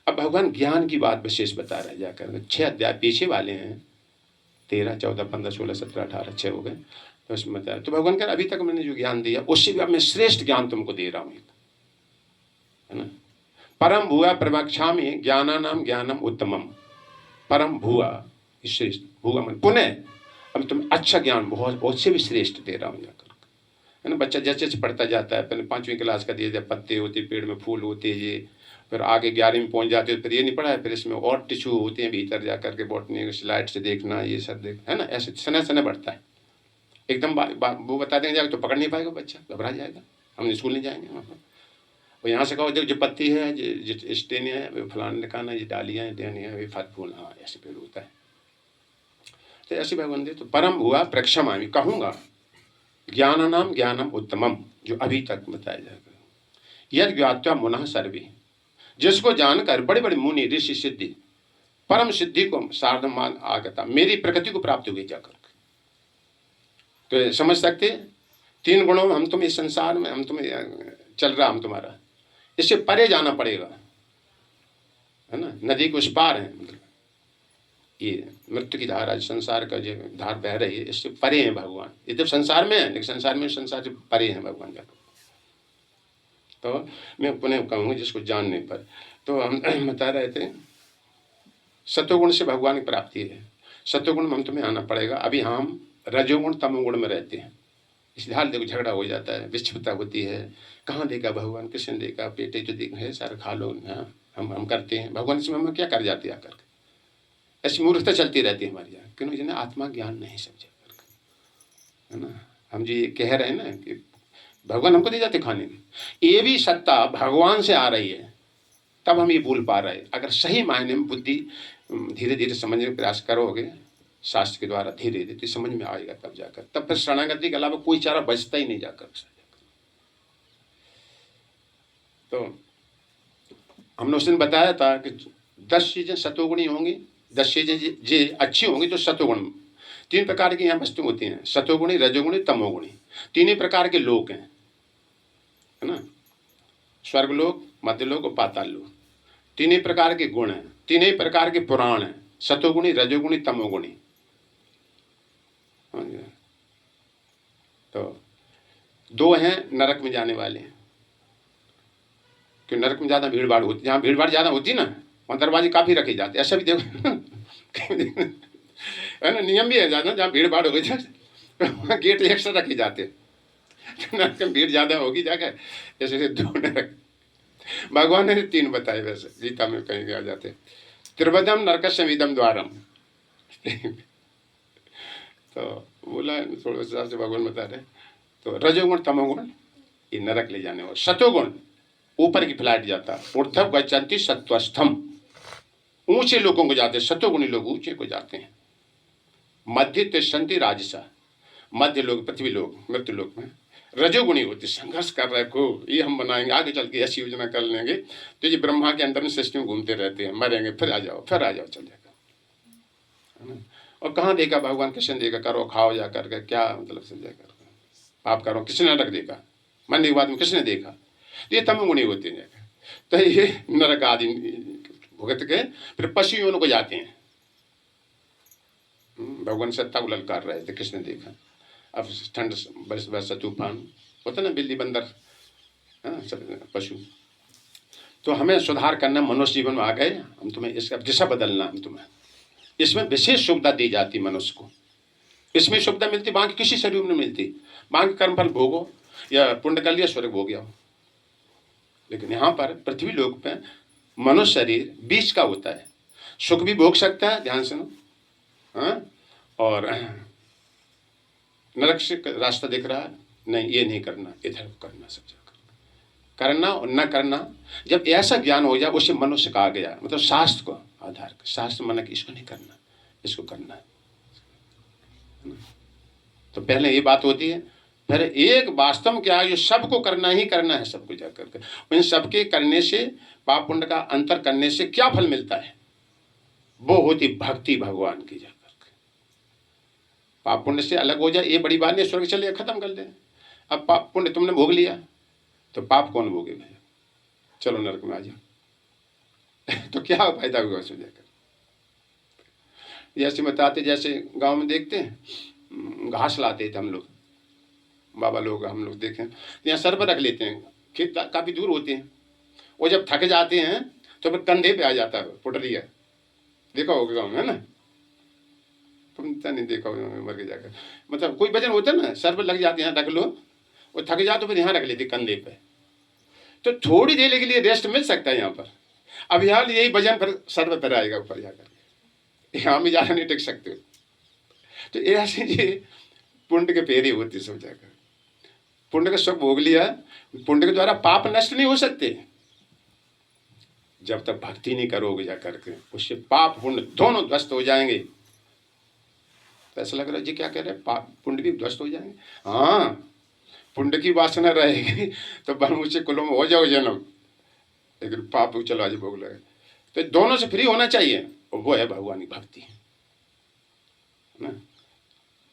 अब भगवान ज्ञान की बात विशेष बता रहे जाकर, 6 अध्याय पीछे वाले हैं, 13, 14, 15, 16, 17, 18, 6 हो गए, तो उसमें बताया। तो भगवान कह अभी तक मैंने जो ज्ञान दिया उससे भी अब मैं श्रेष्ठ ज्ञान तुमको दे रहा हूँ, है ना। परम भुआ प्रवक्ष्यामि ज्ञानानाम ज्ञानम उत्तमम, परम भुआ श्रेष्ठ, भुआ मन पुनः, अब तुम अच्छा ज्ञान बहुत उससे भी श्रेष्ठ दे रहा हूँ जाकर, है ना। बच्चा जैसे जैसे पढ़ता जाता है, पहले 5वीं क्लास का दिया जाए, पत्ते होते पेड़ में, फूल होते ये, फिर आगे 11वीं में पहुंच जाते, फिर ये नहीं पढ़ा है, फिर इसमें और टिश्यू होते हैं भीतर जा करके, बॉटनी स्लाइड से देखना, ये सब देख, है ना, ऐसे सने सने बढ़ता है। एकदम वो बता देंगे जाकर तो पकड़ नहीं पाएगा बच्चा, घबरा जाएगा, हम स्कूल नहीं जाएंगे वहाँ पर। और यहाँ से कहो जो पत्ती है, जो स्टेन है, फलाने निकालना, ये डालियाँ हैं, देनी है, ये फल फूल, हाँ ऐसे पेड़ होता है। तो ऐसे भगवान दे, तो परम हुआ प्रक्षमामि, कहूँगा ज्ञानानाम ज्ञानम उत्तमम, जो अभी तक बताया जाएगा, यद ज्ञात्वा मुनः सर्वे, जिसको जानकर बड़े बड़े मुनि ऋषि सिद्धि परम सिद्धि को सार्धमान आगता, मेरी प्रकृति को प्राप्त हो गई जाकर। तो समझ सकते 3 गुणों में हम तुम इस संसार में, हम तुम्हें चल रहा, हम तुम्हारा, इससे परे जाना पड़ेगा, है ना। नदी के उस पार है, मतलब ये मृत्यु की धारा, संसार का जो धार बह रही है, इससे परे है भगवान। ये तो संसार में है, लेकिन संसार से परे है भगवान जाकर। तो मैं पुनः कहूँगा जिसको जानने पर, तो हम बता रहे थे सत्वगुण से भगवान की प्राप्ति है। सत्वगुण में हम तुम्हें आना पड़ेगा। अभी हम रजोगुण तमोगुण में रहते हैं, इसलिए हाल देखो झगड़ा हो जाता है, विच्छिन्नता होती है, कहाँ देखा भगवान, किसने देखा, पेटे जो देख है सारा खा लो, हाँ हम करते हैं, भगवान इसमें हम क्या कर जाते हैं आकर, ऐसी मूर्खता चलती रहती है हमारे यहाँ, क्यों, जिन्हें आत्मा ज्ञान नहीं समझा करके, है ना। हम जो ये कह रहे हैं ना कि भगवान हमको दे जाते खाने में, ये भी सत्ता भगवान से आ रही है, तब हम ये भूल पा रहे हैं। अगर सही मायने में बुद्धि धीरे धीरे समझने का प्रयास करोगे शास्त्र के द्वारा, धीरे धीरे समझ में आएगा, तब जाकर, तब फिर शरणागति के अलावा कोई चारा बचता ही नहीं जाकर। तो हमने उस दिन बताया था कि 10 चीजें सतोगुणी होंगी, 10 चीजें जे अच्छी होंगी तो सतोगुण। 3 प्रकार की यहाँ वस्तु होती हैं, सतोगुणी, रजोगुणी, तमोगुणी। 3 ही प्रकार के लोक हैं, है ना, स्वर्गलोक, मध्यलोक और पाताल लोक। 3 ही प्रकार के गुण हैं, 3 ही प्रकार के पुराण हैं, सतोगुणी, रजोगुणी, तमोगुणी। तो 2 हैं नरक में जाने वाले, कि नरक में ज्यादा भीड़ भाड़ होती, जहाँ भीड़ भाड़ ज्यादा होती ना वहाँ दरवाजे काफी रखे जाते, ऐसा भी देखो है ना, नियम भी है ज्यादा, जहाँ भीड़ भाड़ हो जाए वहाँ गेट एक्स्ट्रा रखे जाते, नरक में भीड़ ज्यादा होगी जाकर, ऐसे 2 नरक भगवान ने 3 बताए, वैसे गीता में कहीं आ जाते, त्रिवदम नरकस्यमिदं द्वारम तो बोला थोड़ा सा से भगवान बता रहे। तो रजोगुण तमोगुण ये नरक ले जाने, और सतोगुण ऊपर की फ्लाइट जाता, ऊर्ध्व गच्छन्ति सत्वस्थम, ऊंचे लोगों को जाते, सतोगुणी लोग ऊंचे को जाते हैं। मध्य तिष्ठन्ति राजसा, मध्य लोग पृथ्वी लोग मृत्यु लोक में। रजोगुणी होते, संघर्ष कर रहे को, ये हम बनाएंगे आगे चल के, ऐसी योजना कर लेंगे, तो ये ब्रह्मा के अंदर में सिस्टम घूमते रहते हैं, मरेंगे फिर आ जाओ, फिर आ जाओ, चल जाएगा, है ना। और कहाँ देखा भगवान, किसने देखा, करो खाओ जा करके, क्या मतलब समझा कर, पाप करो, किसने नरक देखा, मरने के बाद में किसने देखा, ये तमोगुणी होते हैं। तो ये नरक आदि भुगत के फिर पशु योनि को जाते हैं। भगवान सत्ता को ललकार रहे थे, किसने देखा, अब ठंड बरस तूफान होता ना, बिल्ली बंदर, हाँ सब पशु। तो हमें सुधार करना, मनुष्य जीवन में आ गए हम, तुम्हें इसका दिशा बदलना, हम तुम्हें इसमें विशेष सुविधा दी जाती मनुष्य को, इसमें सुविधा मिलती, बाकी किसी शरीर में नहीं मिलती। बाकी कर्मफल भोगो या पुण्य कर लिया, स्वर्ग भोग गया, लेकिन यहाँ पर पृथ्वी लोक पे मनुष्य शरीर बीच का होता है, सुख भी भोग सकता है, ध्यान सुनो, हाँ, और नरक से रास्ता दिख रहा है, नहीं ये नहीं करना, इधर करना सब जगह। करना और न करना, जब ऐसा ज्ञान हो जाए उसे मनुष्य कहा गया, मतलब शास्त्र को आधार, शास्त्र माना कि इसको नहीं करना, इसको करना है। तो पहले ये बात होती है, फिर एक वास्तव में क्या है, जो सबको करना ही करना है, सबको जा करके इन सबके करने से, पाप पुण्य का अंतर करने से क्या फल मिलता है, वो होती भक्ति भगवान की जा करके। पाप पुण्य से अलग हो जाए ये बड़ी बात नहीं, स्वर्ग चले खत्म कर दे। अब पाप पुण्य तुमने भोग लिया तो पाप कौन भोगेगा, चलो नरक में आ जाओ तो क्या फायदा होगा उसमें जाकर। जैसे बताते, जैसे गांव में देखते हैं घास लाते थे हम लोग, बाबा लोग हम लोग देखें, यहाँ सर पर रख लेते हैं, खेत काफ़ी दूर होते हैं, वो जब थक जाते हैं तो फिर कंधे पे आ जाता है पुटरिया, देखा होगा गाँव में, है ना, तुम इतना नहीं देखा होगा मर के जाकर, मतलब कोई वजन होता है ना, सर पर लग जाते हैं, रख लो, वो थक जाए तो फिर यहाँ रख लेते कंधे पे, तो थोड़ी देर के लिए रेस्ट मिल सकता है यहाँ पर। अब यहाँ यही वजन फिर सर पर आएगा ऊपर जाकर, यहाँ में ज़्यादा नहीं टिक सकते। तो ऐसे ये पुण्य के फेरे होते सब जाकर, पुण्य का सुख भोग लिया, पुण्य के द्वारा पाप नष्ट नहीं हो सकते जब तक भक्ति नहीं करोगे जा करके, उससे पाप पुण्य दोनों ध्वस्त हो जाएंगे। तो ऐसा लग रहा है जी क्या कह रहे हैं, पाप पुण्य भी ध्वस्त हो जाएंगे। हाँ, पुण्य की वासना रहेगी तो ऊंचे कुलों में हो जाओ जन्म, लेकिन पाप चलो आज भोग लगे, तो दोनों से फ्री होना चाहिए, और वो है भगवान की भक्ति ना,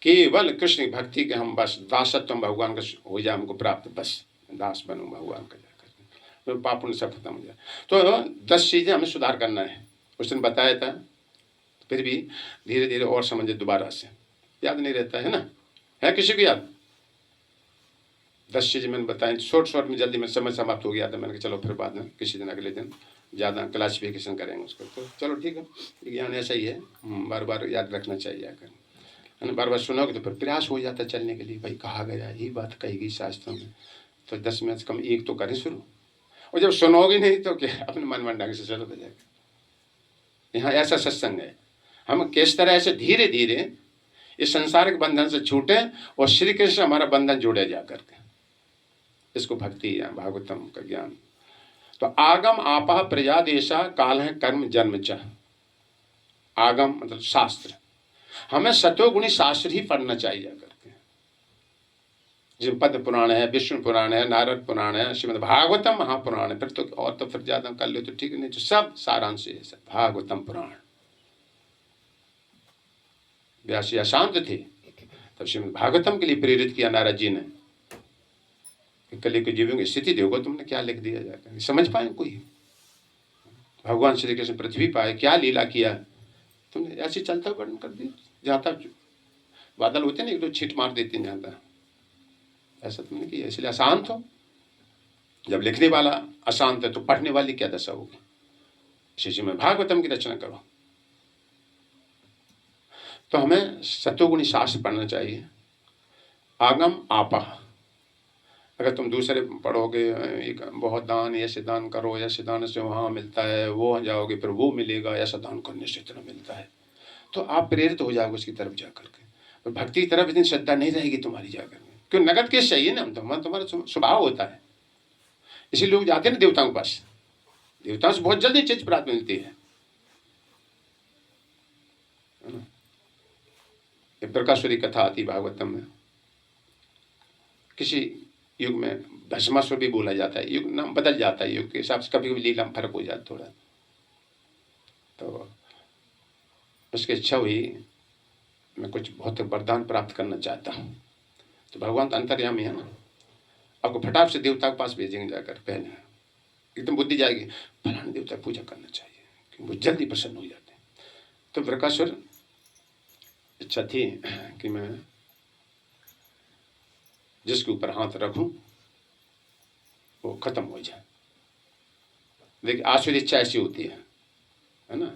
केवल कृष्ण की भक्ति के हम बस दासत्व भगवान का हो जाए हमको प्राप्त, बस दास बनूं भगवान का जाकर, तो पाप पुण्य सब खत्म हो जाए। तो 10 चीज़ें हमें सुधार करना है, उस दिन बताया था, फिर भी धीरे धीरे और समझे दोबारा से, याद नहीं रहता है ना, है किसी को याद? 10 चीज़ें मैंने बताई शॉर्ट में, जल्दी में समय समाप्त हो गया था, मैंने कहा चलो फिर बाद में किसी दिन अगले दिन ज़्यादा क्लासिफिकेशन करेंगे उसको। तो चलो ठीक है, ज्ञान ऐसा ही है, बार बार याद रखना चाहिए आकर, है ना, बार बार सुनोगे तो फिर प्रयास हो जाता है चलने के लिए, भाई कहा गया यही बात कही गई शास्त्रों में, तो 10 में से कम एक तो करें शुरू, और जब सुनोगे नहीं तो क्या अपने मन ढंग से चलो हो जाएगा। यहाँ ऐसा सत्संग है, हम किस तरह से धीरे धीरे इस संसारिक बंधन से छूटे और श्री कृष्ण हमारा बंधन जोड़े जा करके, इसको भक्ति या भागवतम का ज्ञान। तो आगम आपा प्रजादेशा काल है कर्म जन्म च, आगम मतलब शास्त्र, हमें सतोगुणी शास्त्र ही पढ़ना चाहिए करके, जिन पद्म पुराण है, विष्णु पुराण है, नारद पुराण है, श्रीमद् भागवतम महापुराण है, फिर तो और तो फिर ज्यादा कर लो तो ठीक, नहीं तो सब सारांश है सब भागवतम पुराण। व्यास जी अशांत थे, तब श्रीमद् भागवतम के लिए प्रेरित किया नारद जी ने, कल के जीवों की स्थिति देखो तुमने क्या लिख दिया जाकर, समझ पाए कोई? भगवान श्री कृष्ण पृथ्वी पाए, क्या लीला किया तुमने, ऐसे चलता वर्णन कर दिया, जहाँ तक बादल होते ना एक दो छिट मार देते हैं जहाँ तक, ऐसा तुमने किया, इसलिए अशांत हो। जब लिखने वाला अशांत है तो पढ़ने वाली क्या दशा होगी। इसी में भागवतम की रचना करो। तो हमें सतोगुणी शास्त्र पढ़ना चाहिए, आगम आपा। अगर तुम दूसरे पढ़ोगे, एक बहुत दान, ऐसे दान करो, ऐसे दान से वहाँ मिलता है, वो जाओगे फिर वो मिलेगा, ऐसा दान करने से इतना मिलता है, तो आप प्रेरित हो जाओगे उसकी तरफ जा करके, तो भक्ति की तरफ इतनी श्रद्धा नहीं रहेगी तुम्हारी जाकर, क्यों नगद केस चाहिए ना, तुम्हारा स्वभाव होता है, इसीलिए लोग जाते हैं ना देवताओं के पास, देवताओं से बहुत जल्दी चीज प्राप्त मिलती है ना। प्रकाशुरी कथा आती भागवतम में, किसी युग में भस्मासुर भी बोला जाता है, युग नाम बदल जाता है, युग के हिसाब से कभी कभी लीला में फर्क हो जाता थोड़ा, तो उसकी इच्छा हुई मैं कुछ बहुत वरदान प्राप्त करना चाहता हूँ, तो भगवान तो अंतर्यामी है ना, आपको फटाक से देवता के पास भेजेंगे जाकर, पहले एकदम बुद्धि जाएगी फलाने देवता पूजा करना चाहिए, क्योंकि वो जल्दी प्रसन्न हो जाते हैं। तो प्रकाशुर इच्छा थी कि मैं जिसके ऊपर हाथ रखूं वो खत्म हो जाए, लेकिन आसुरी इच्छा ऐसी होती है ना,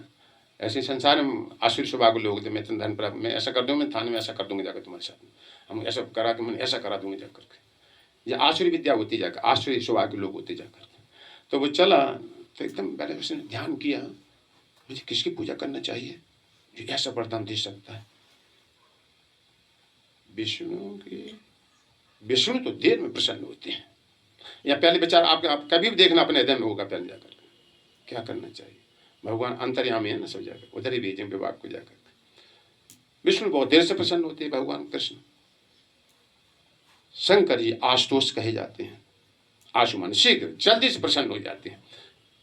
ऐसे संसार में आसुरी स्वभाव के लोग थे, मैं धन प्राप्त, मैं ऐसा कर दूंगा, मैं थाने में ऐसा कर दूंगा जाकर तुम्हारे साथ, हम ऐसा करा के मैंने ऐसा करा दूंगा जाकर के, ये आसुरी विद्या होती जाकर, आसुरी स्वभाव के लोग होते जाकर। तो वो चला तो एकदम पहले उसने ध्यान किया, मुझे किसकी पूजा करना चाहिए जो ऐसा वरदान दे सकता है, विष्णु की। विष्णु तो देर में प्रसन्न होते हैं, या पहले विचार आप कभी भी देखना अपने हृदय में होगा पहले जाकर क्या करना चाहिए। भगवान अंतर्यामी है ना, सब जाकर उधर ही भेजेंगे विभाग को जाकर। विष्णु बहुत देर से प्रसन्न होते हैं भगवान कृष्ण। शंकर जी आशुतोष कहे जाते हैं, आशुमान शीघ्र जल्दी से प्रसन्न हो जाते हैं।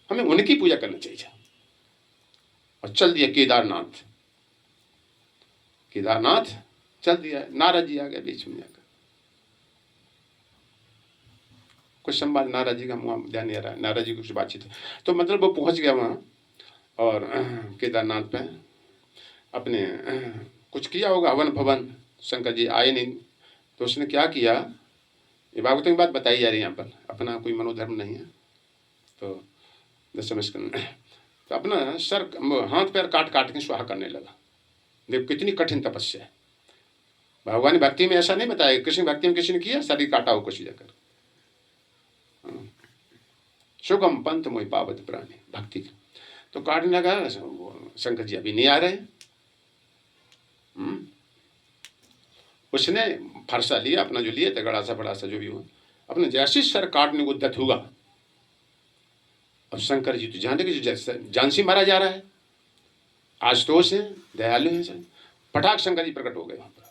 हमें उनकी पूजा करना चाहिए। और चल दिया केदारनाथ, केदारनाथ चल दिया। नारद जी आ गए बीच में जाकर, कुछ संवाद नारद जी का मुँह ध्यान नहीं आ रहा है, नारद जी की कुछ बातचीत है। तो मतलब वो पहुंच गया वहाँ और केदारनाथ पे अपने कुछ किया होगा हवन भवन। शंकर जी आए नहीं तो उसने क्या किया, ये भागवतों की बात बताई जा रही है यहाँ पर, अपना कोई मनोधर्म नहीं है। तो दशम स्कंद तो अपना सर हाथ पैर काट काट के स्वाहा करने लगा। देखो कितनी कठिन तपस्या है। भगवान भक्ति में ऐसा नहीं बताया, कृष्ण भक्ति में किसी ने किया शरीर काटा हो कुछ जाकर। सुगम पंथ मोहि पावत प्राणी भक्ति तो काटने लगा। शंकर जी अभी नहीं आ रहे। उसने फरसा लिया अपना, जो लिया था गड़ासा फड़ासा जो भी हो, अपने जैसे सर काटने को उद्यत हुआ। अब शंकर जी तो जाने कि जान से मारा जा रहा है, आशुतोष है, दयालु है सब। पटाख शंकर जी प्रकट हो गए वहां पर,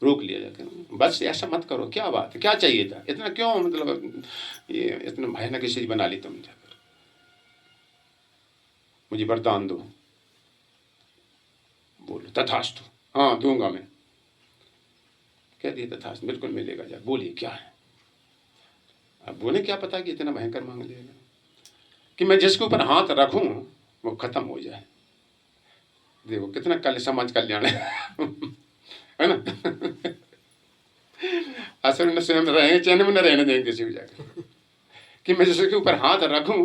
रोक लिया जाकर। बस ऐसा मत करो, क्या बात है, क्या चाहिए था, इतना क्यों मतलब ये इतना भयानक स्थिति बना ली तुम जाकर, मुझे वरदान दो। बोलो तथास्तु, हाँ दूंगा मैं। कह दिए तथास्तु, बिल्कुल मिलेगा। जा बोलिए क्या है। अब बोले क्या पता कि इतना भयंकर मांग लेगा कि मैं जिसके ऊपर हाथ रखूं वो खत्म हो जाए। देखो कितना कल समाज कल्याण है ना। असर में स्वयं रहेंगे, चैन में न रहने देंगे किसी को जाकर, कि मैं जिसके ऊपर हाथ रखूं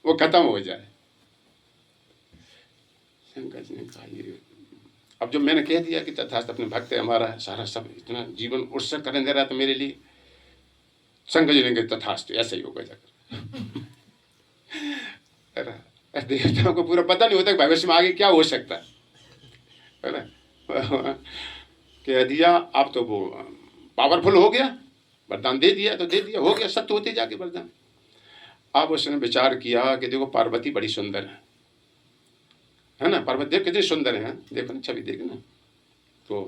वो खत्म हो जाए। शंकर जी ने कहा ये अब जो मैंने कह दिया कि तथास्तु, अपने भक्त है हमारा सारा सब इतना जीवन उत्सर्ग करने दे रहा था मेरे लिए। शंकर जी ने कहा तथास्तु, ऐसा ही होगा जाकर। देवताओं को पूरा पता नहीं होता कि भविष्य में आगे क्या हो सकता है ना। कह दिया अब तो वो पावरफुल हो गया, वरदान दे दिया तो दे दिया, हो गया, सत्य होते जाके वरदान। अब उसने विचार किया कि देखो पार्वती बड़ी सुंदर है ना, पार्वती देव कितनी सुंदर है, देखो ना छवि देखो ना। तो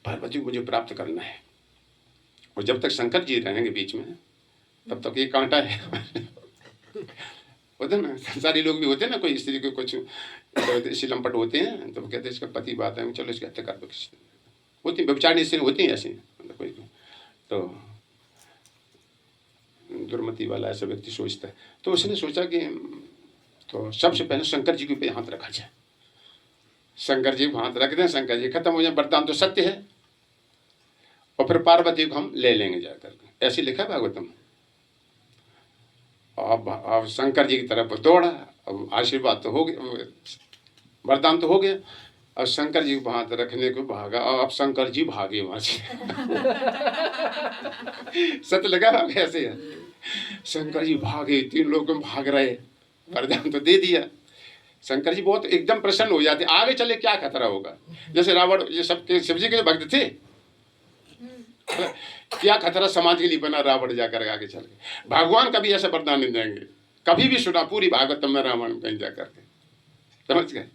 पार्वती को मुझे प्राप्त करना है, और जब तक शंकर जी रहेंगे बीच में तब तक ये कांटा है। होते ना संसारी लोग भी होते हैं ना, कोई स्त्री को कुछ इसी लंपट होते हैं तो कहते हैं इसका पति बात है, चलो इसकी हत्या कर दो। किसी होती व्यभिचारिणी स्त्री होती हैं ऐसी, मतलब कोई तो दुर्मति वाला ऐसा व्यक्ति सोचता है। तो उसने सोचा कि तो सबसे पहले शंकर जी के ऊपर हाथ रखा जाए। शंकर जी को हाथ रख दें, शंकर जी खत्म हो जाए, वरदान तो सत्य है, और फिर पार्वती को हम ले लेंगे जाकर। ऐसे लिखा भागवतम। अब शंकर जी की तरफ दौड़ा, अब आशीर्वाद तो हो गया, वरदान तो हो गया। अब शंकर जी को हाथ रखने को भागा, और अब शंकर जी भागे वहां से। सत्य लगा ऐसे है। शंकर जी भागे, तीन लोग भाग रहे, वरदान तो दे दिया। शंकर जी बहुत एकदम प्रसन्न हो जाते, आगे चले क्या खतरा होगा। जैसे रावण, ये सबके शिव जी के भक्त थे, क्या खतरा समाज के लिए बना रावण जाकर आगे चल के। भगवान कभी ऐसा वरदान नहीं देंगे, कभी भी सुना पूरी भागवत में रावण कहीं जाकर के, समझ गए।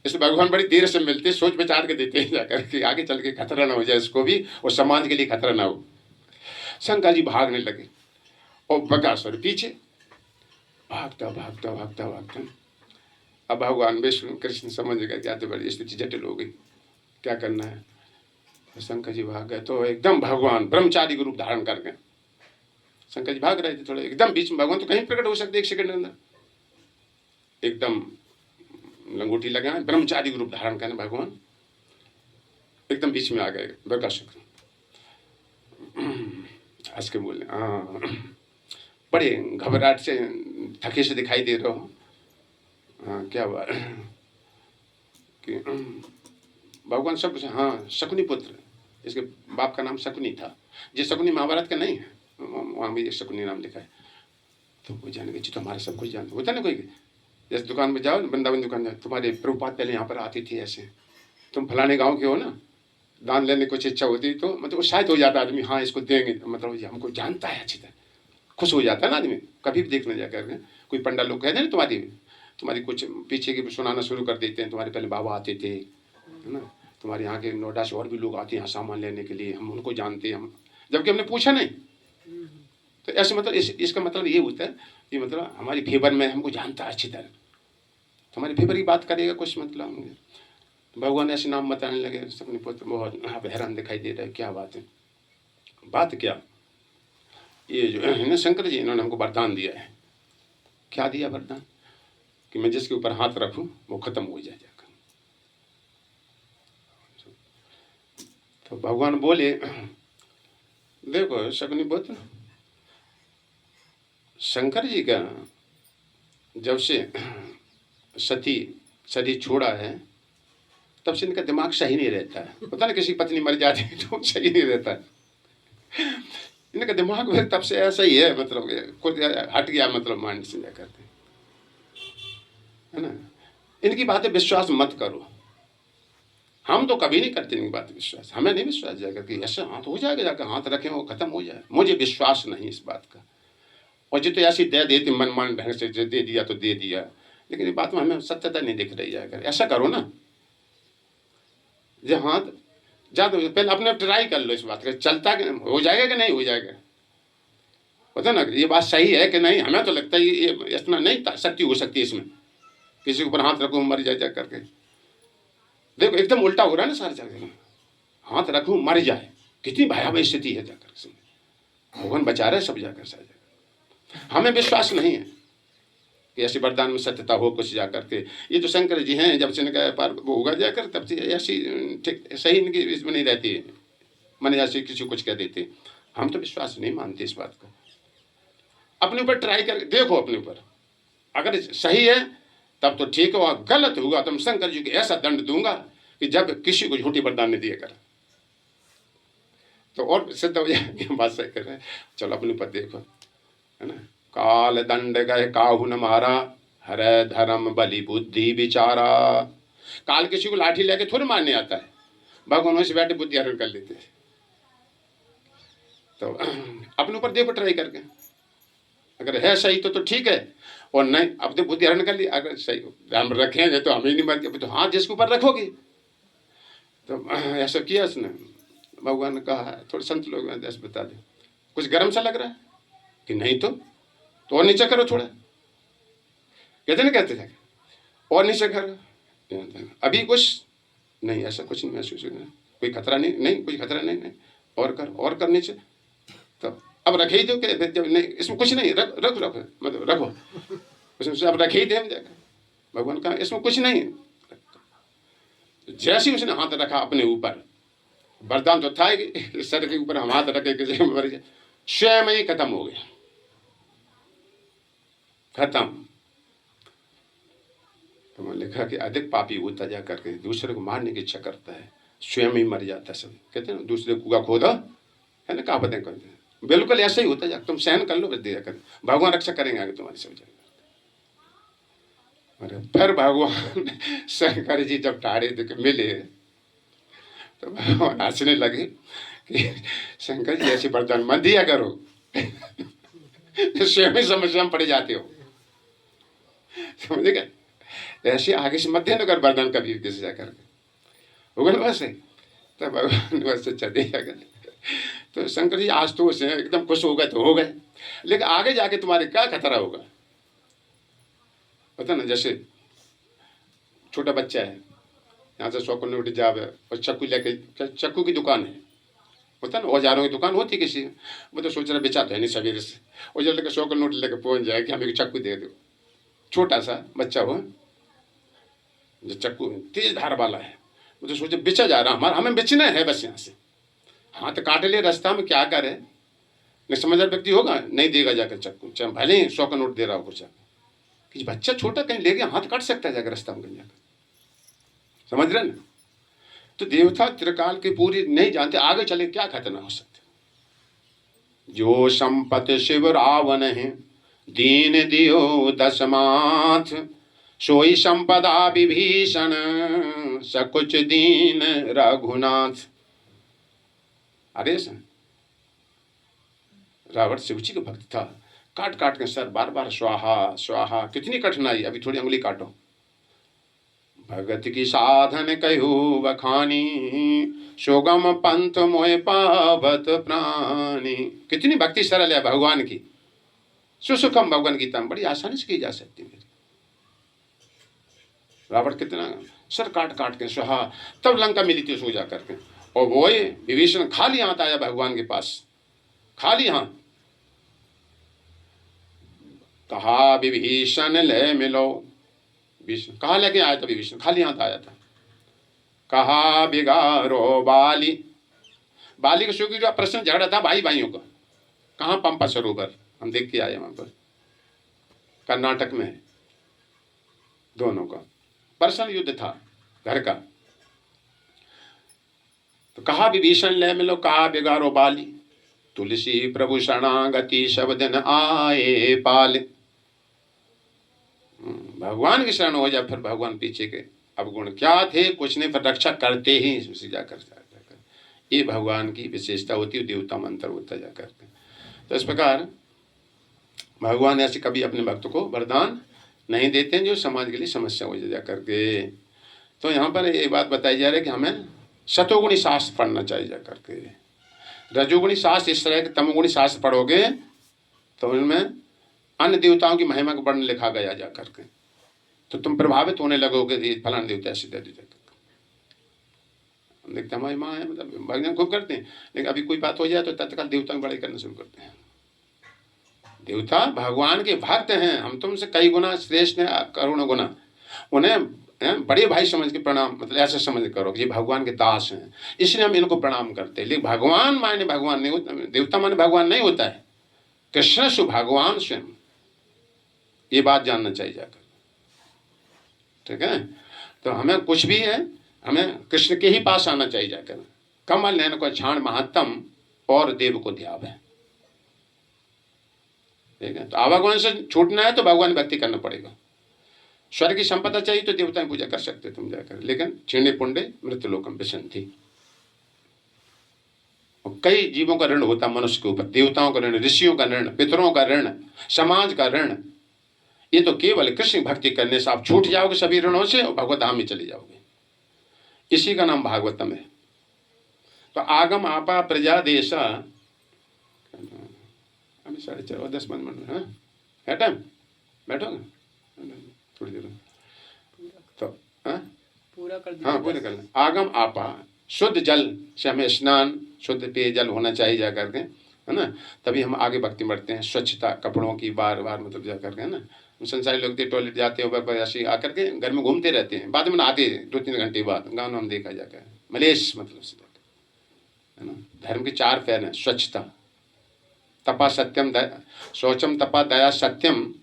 इसलिए भगवान बड़ी देर से मिलते, सोच विचार के देते हैं जाकर के, आगे चल के खतरा ना हो जाए इसको भी, और समाज के लिए खतरा ना हो। शंकर जी भागने लगे और बकासुर पीछे भागता भागता भागता भागता। अब भगवान विष्णु कृष्ण समझ गए क्या, तो बड़ी स्थिति जटिल हो गई, क्या करना है। तो शंकर जी भाग गए, तो एकदम भगवान ब्रह्मचारी का रूप धारण कर गए। शंकर जी भाग रहे थे थोड़े, एकदम बीच में भगवान तो कहीं प्रकट हो सकते एक सेकंड के अंदर, एकदम लंगोटी लगाए, ब्रह्मचारी का रूप धारण करने भगवान एकदम बीच में आ गए। बकासुर हंस के बोले, हाँ बड़े घबराहट से थके से दिखाई दे रहे हो। हाँ क्या बात कि भगवान सब कुछ। हाँ शकुनी पुत्र, इसके बाप का नाम शकुनी था, जो शकुनी महाभारत का नहीं है, वहाँ भी शकुनी नाम लिखा है। तो वो जान गए, तो हमारा सब कुछ जानते होता ना। कोई जैसे दुकान में जाओ, वृंदावन दुकान जाओ, तुम्हारे प्रभुपाद पहले यहाँ पर आती थी ऐसे, तुम फलाने गाँव के हो ना, दान लेने की कुछ इच्छा होती तो मतलब शायद हो जाता आदमी, हाँ इसको देंगे, मतलब ये हमको जानता है अच्छी तरह, खुश हो जाता है ना आदमी। कभी भी देखने जा करके कोई पंडा लोग कहते हैं तुम्हारी तुम्हारी कुछ पीछे की सुनाना शुरू कर देते हैं, तुम्हारे पहले बाबा आते थे, है ना, तुम्हारे यहाँ के नोएडा से और भी लोग आते हैं यहाँ सामान लेने के लिए, हम उनको जानते हैं, हम जबकि हमने पूछा नहीं। तो ऐसे मतलब इसका मतलब ये होता है कि मतलब हमारी फेवर में हमको जानता है अच्छी तरह, तो हमारी फेवर की बात करेगा कुछ मतलब। भगवान ऐसे नाम बताने लगे, सबने पुत्र बहुत आप हैरान दिखाई दे रहा है, क्या बात है, बात क्या, ये जो है ना शंकर जी इन्होंने हमको वरदान दिया है। क्या दिया वरदान? कि मैं जिसके ऊपर हाथ रखूं वो खत्म हो जाए जाकर। तो भगवान बोले देखो शकुनी पुत्र, शंकर जी का जब से सती सती छोड़ा है तब से इनका दिमाग सही नहीं रहता है। पता ना किसी पत्नी मर जाती है तो सही नहीं रहता है, इनका दिमाग तब से ऐसा ही है, मतलब कुछ हट गया मतलब माइंड से जाकर के, है ना। इनकी बातें विश्वास मत करो, हम तो कभी नहीं करते इनकी बात विश्वास, हमें नहीं विश्वास जाकर कि ऐसा हाथ हो जाएगा, जाकर हाथ रखें वो खत्म हो जाए, मुझे विश्वास नहीं इस बात का। और जो तो ऐसी दे देती मन ढंग से दे दिया तो दे दिया, लेकिन इस बात में हमें सत्यता नहीं दिख रही जाकर। ऐसा करो ना, जो हाथ ज्यादा पहले अपने ट्राई कर लो इस बात का, चलता कि हो जाएगा कि नहीं हो जाएगा, पता ना ये बात सही है कि नहीं। हमें तो लगता है ये इतना नहीं शक्ति हो सकती इसमें, किसी के ऊपर हाथ रखो मर जाए जा करके। देखो एकदम उल्टा हो रहा है ना सारी जगह, हाथ रखूं मर जाए, कितनी भयावह स्थिति है जाकर, भगवान बचा रहे सब जाकर सारी जगह। हमें विश्वास नहीं है कि ऐसी वरदान में सत्यता हो कुछ जाकर के। ये जो शंकर जी हैं जब से इनका पार वो होगा जाकर तब से ऐसी ठीक सही इनकी इसमें नहीं रहती है, मन ऐसे किसी कुछ कह देते। हम तो विश्वास नहीं मानते इस बात का। अपने ऊपर ट्राई कर देखो, अपने ऊपर अगर सही है तब तो ठीक है, और गलत हुआ तो मैं शंकर जी को ऐसा दंड दूंगा कि जब किसी को झूठी वरदान नहीं दिया कर, तो और सिद्ध हो जाएगी बात सही कर रहे हैं। चलो अपने ऊपर देखो, है ना। काल दंड गए काहू न मारा, हरे धर्म बलि बुद्धि विचारा। काल किसी को लाठी लेके थोड़ी मारने आता है, भगवान से बैठे बुद्धि हरण कर लेते हैं। तो अपने ऊपर देखो ट्राई करके, अगर है सही तो ठीक है, और नहीं अपने बुद्धि हरण कर ली, अगर सही हम रखेंगे तो हमें नहीं मरती, तो हाथ जिसके ऊपर रखोगे। तो ऐसा किया उसने, भगवान ने कहा थोड़े संत लोग ऐसे बता दे, कुछ गर्म सा लग रहा है कि नहीं, तो और नीचे करो थोड़ा, कहते ना कहते थे और नीचे करो, अभी कुछ नहीं, ऐसा कुछ नहीं महसूस होगा, कोई खतरा नहीं, नहीं कोई खतरा नहीं, नहीं और कर नीचे। तो अब रखे ही दो, जब नहीं इसमें कुछ नहीं, रख रख रख मतलब रखो उसमें, अब रखे ही दे हम जाकर। भगवान कहा इसमें कुछ नहीं। जैसे ही उसने हाथ रखा अपने ऊपर, वरदान तो था कि सर के ऊपर हम हाथ रखे किसी को मर जाए, स्वयं ही खत्म हो गया, खत्म। तो मैंने लिखा कि अधिक पापी होता जा करके दूसरे को मारने की इच्छा करता है, स्वयं ही मर जाता है। सब कहते हैं ना दूसरे कुआ खोदा, है ना, कहावतें करते हैं, बिल्कुल ऐसा ही होता जा, तुम सहन कर लो बस दिया कर, भगवान रक्षा करेंगे आगे तुम्हारी सब जगह। फिर भगवान शंकर जी जब टाड़े मिले तो भगवान हंसने लगे कि शंकर जी ऐसी वरदान मत दिया करो स्वयं ही समस्या में पड़ जाते हो, समझेगा, ऐसे आगे से मत देना कर वरदान कभी किसी जाकर होगा ना वैसे। तब भगवान वैसे चले जाकर, तो शंकर जी आज तो उसे एकदम खुश हो गए तो हो गए, लेकिन आगे जाके तुम्हारे क्या खतरा होगा पता ना। जैसे छोटा बच्चा है, यहाँ से 100 किलोमीटर जावे और चक्कू लेके, चक्कू की दुकान है, होता ना औजारों की दुकान होती किसी, वो तो सोच रहा बेचा तो है नहीं सवेरे से, औजार लेकर 100 किलोमीटर लेकर पहुँच जाए कि हमें चक्कू दे दो। छोटा सा बच्चा हो जो चक्कू तेज धार वाला है, वो तो सोचे बेचा जा रहा हमारा, हमें बेचना है बस यहाँ से, हाथ काट ले रास्ता में क्या करे, नहीं समझदार व्यक्ति होगा नहीं देगा जाकर चक्कू, चाहे भले ही 100 का नोट दे रहा हो कुछ, कि बच्चा छोटा कहीं ले गया हाथ काट सकता है जाकर रास्ता में कहीं जाकर, समझ रहे ना। तो देवता त्रिकाल की पूरी नहीं जानते आगे चले क्या खतना हो सकते। जो संपत शिव रावण है दीन दियो दशमाथ, सोई संपदा विभीषण सकुच दीन रघुनाथ। अरे रावण शिव जी का भक्त था, काट काट के सर बार बार स्वाहा स्वाहा, कितनी कठिनाई, अभी थोड़ी उंगली काटो। भगत की साधन कहू बखानी, सोगम पंथ मोह पावत प्राणी। कितनी भक्ति सरल है भगवान की, सुसुखम भगवान गीता में बड़ी आसानी से की जा सकती है। रावण कितना सर काट काट के स्वाहा, तब लंका मिली थी उसको जा करके। और वो विभीषण खाली हाथ आया भगवान के पास, खाली हाथ। कहा विभीषण ले मिलो, विभीषण कहाँ लेके आया था, विभीषण खाली हाथ आया था। कहा बिगारो बाली, बाली का सुग्रीव जो प्रश्न झगड़ा था भाई भाइयों का, कहाँ पंपा सरोवर, हम देख के आए वहां पर, कर्नाटक में है। दोनों का पर्सनल युद्ध था घर का। तो कहा विभीषण ले मिलो, कहा बिगारो बाली, तुलसी प्रभु शरणागति सब दिन आए पाल। भगवान की शरण हो जाए, फिर भगवान पीछे के अवगुण क्या थे, कुछ नहीं, फिर रक्षा करते ही उसी जाकर। ये भगवान की विशेषता होती है, देवता मंत्र होता जाकर। तो इस प्रकार भगवान ऐसे कभी अपने भक्त को वरदान नहीं देते हैं जो समाज के लिए समस्या हो जा करके। तो यहाँ पर ये बात बताई जा रही है कि हमें शतोगुणी शास्त्र पढ़ना चाहिए जा करके। रजोगुणी शास्त्र इस तरह के, तमोगुणी शास्त्र पढ़ोगे तो उनमें अन्य देवताओं की महिमा का वर्णन लिखा गया जा करके, तो तुम प्रभावित होने लगोगे, फलाना देवता ऐसे दे दीजिए। देखते हमारी माँ है, मतलब भजन खूब करते हैं, लेकिन अभी कोई बात हो जाए तो तत्काल देवता की बड़ाई करना शुरू करते हैं। देवता भगवान के भक्त हैं, हम तुमसे कई गुना श्रेष्ठ हैं, करोड़ों गुना। उन्हें बड़े भाई समझ के प्रणाम, मतलब ऐसे समझ करो कि ये भगवान के दास हैं, इसलिए हम इनको प्रणाम करते हैं। लेकिन भगवान माने भगवान नहीं होता, देवता माने भगवान नहीं होता है। कृष्ण सु भगवान स्वयं, ये बात जानना चाहिए जाकर, ठीक है। तो हमें कुछ भी है, हमें कृष्ण के ही पास आना चाहिए जाकर। कमल नयन को छाण महात्म और देव को ध्याव है, ठीक है। तो आवागमन से छूटना है तो भगवान भक्ति करना पड़ेगा। स्वर्ग की संपदा चाहिए तो देवता की पूजा कर सकते तुम जाकर, लेकिन क्षीणे पुण्डे मृत्युलोकम विशन्ति। कई जीवों का ऋण होता मनुष्य के ऊपर, देवताओं का ऋण, ऋषियों का ऋण, पितरों का ऋण, समाज का ऋण। ये तो केवल कृष्ण भक्ति करने से आप छूट जाओगे सभी ऋणों से और भगवत धाम में चले जाओगे। इसी का नाम भागवतम है। तो आगम आपा प्रजा देशा, अभी 4:30 10 मिनट है टाइम, बैठोगे थोड़ी देर। तो पूरा कर दीजिए। हाँ पूरा कर लें। आगम आपा, शुद्ध जल से हमें स्नान, शुद्ध पेयजल होना चाहिए जा करके, है ना, तभी हम आगे भक्ति बढ़ते हैं। स्वच्छता कपड़ों की बार बार मतलब जा करके, है ना। संसारी लोग टॉयलेट जाते हैं ऐसे आकर के घर में घूमते रहते हैं, बाद में आते 2-3 घंटे बाद, गाँव में हम देखा जाकर मलेश मतलब से, है ना। धर्म के 4 पैर हैं, स्वच्छता, तपा सत्यम शौचम तपा दया सत्यम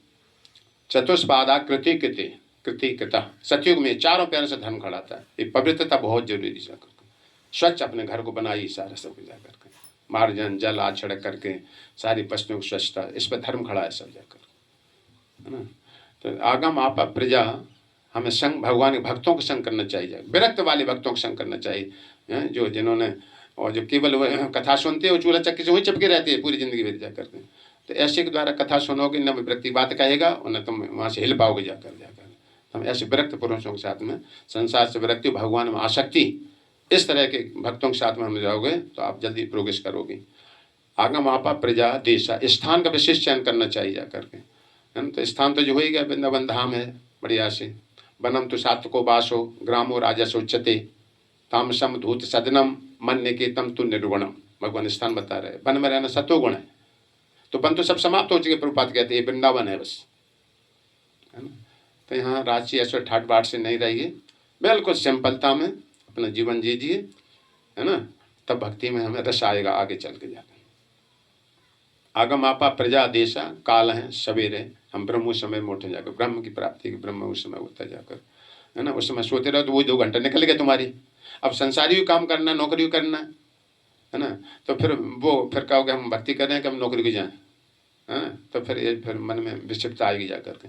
चतुष्पादा कृति कृति कृति कृता। सतयुग में 4 पैरों से धर्म खड़ा था। ये पवित्रता बहुत जरूरी है। स्वच्छ अपने घर को बनाइए सारा सब जाकर के, मार्जन जल आज छिड़क करके सारी वस्तुओं की स्वच्छता, इस पर धर्म खड़ा है सब जाकर, है ना। तो आगम आपा प्रजा, हमें संग भगवान के भक्तों को संग करना चाहिए, विरक्त वाले भक्तों को संग करना चाहिए, जो जिन्होंने, और जो केवल कथा सुनते हैं वो चूल्हा चक्की से वहीं चिपके रहते हैं पूरी जिंदगी बीत जा करके। तो ऐसे के द्वारा कथा सुनोगे न विरक्ति बात कहेगा और न तुम वहाँ से हिल पाओगे जाकर। हम ऐसे विरक्त पुरुषों के साथ में, संसार से विरक्ति, भगवान में आसक्ति, इस तरह के भक्तों के साथ में हम जाओगे तो आप जल्दी प्रोग्रेस करोगे। आगम आपा प्रजा देशा, स्थान का विशेष चयन करना चाहिए जा करके, है ना। तो स्थान तो जो हो ही गया, वृंदावन धाम है बढ़िया से। वनम तो सात्विको वासो ग्रामो राजसो उच्यते, तामसम धूत सदनम मन निकेतम तु निर्गुणम। भगवान स्थान बता रहे, वन में रहना सतोगुण है। तो वन तो सब समाप्त हो चुके, प्रभुपाद कहते हैं वृंदावन है बस, है ना। तो यहाँ राशि ऐसे ठाट बाट से नहीं रहिए, बिल्कुल सिंपलता में अपना जीवन जीजिए, है ना। तब भक्ति में हमें रस आएगा आगे चल के जाकर। आगम आपा प्रजा देशा, काल है सवेरे, हम ब्रह्म समय में उठे जाकर, ब्रह्म की प्राप्ति की ब्रह्म उस समय होता जाकर, है ना। उस समय सोते रहो तो वो 2 घंटे निकल गए तुम्हारी। अब संसारी भी काम करना, नौकरी भी करना, है ना। तो फिर कहोगे हम भक्ति कर रहे हैं कि हम नौकरी को जाएं, है ना। तो फिर मन में विक्षिप्तता आएगी जा करके।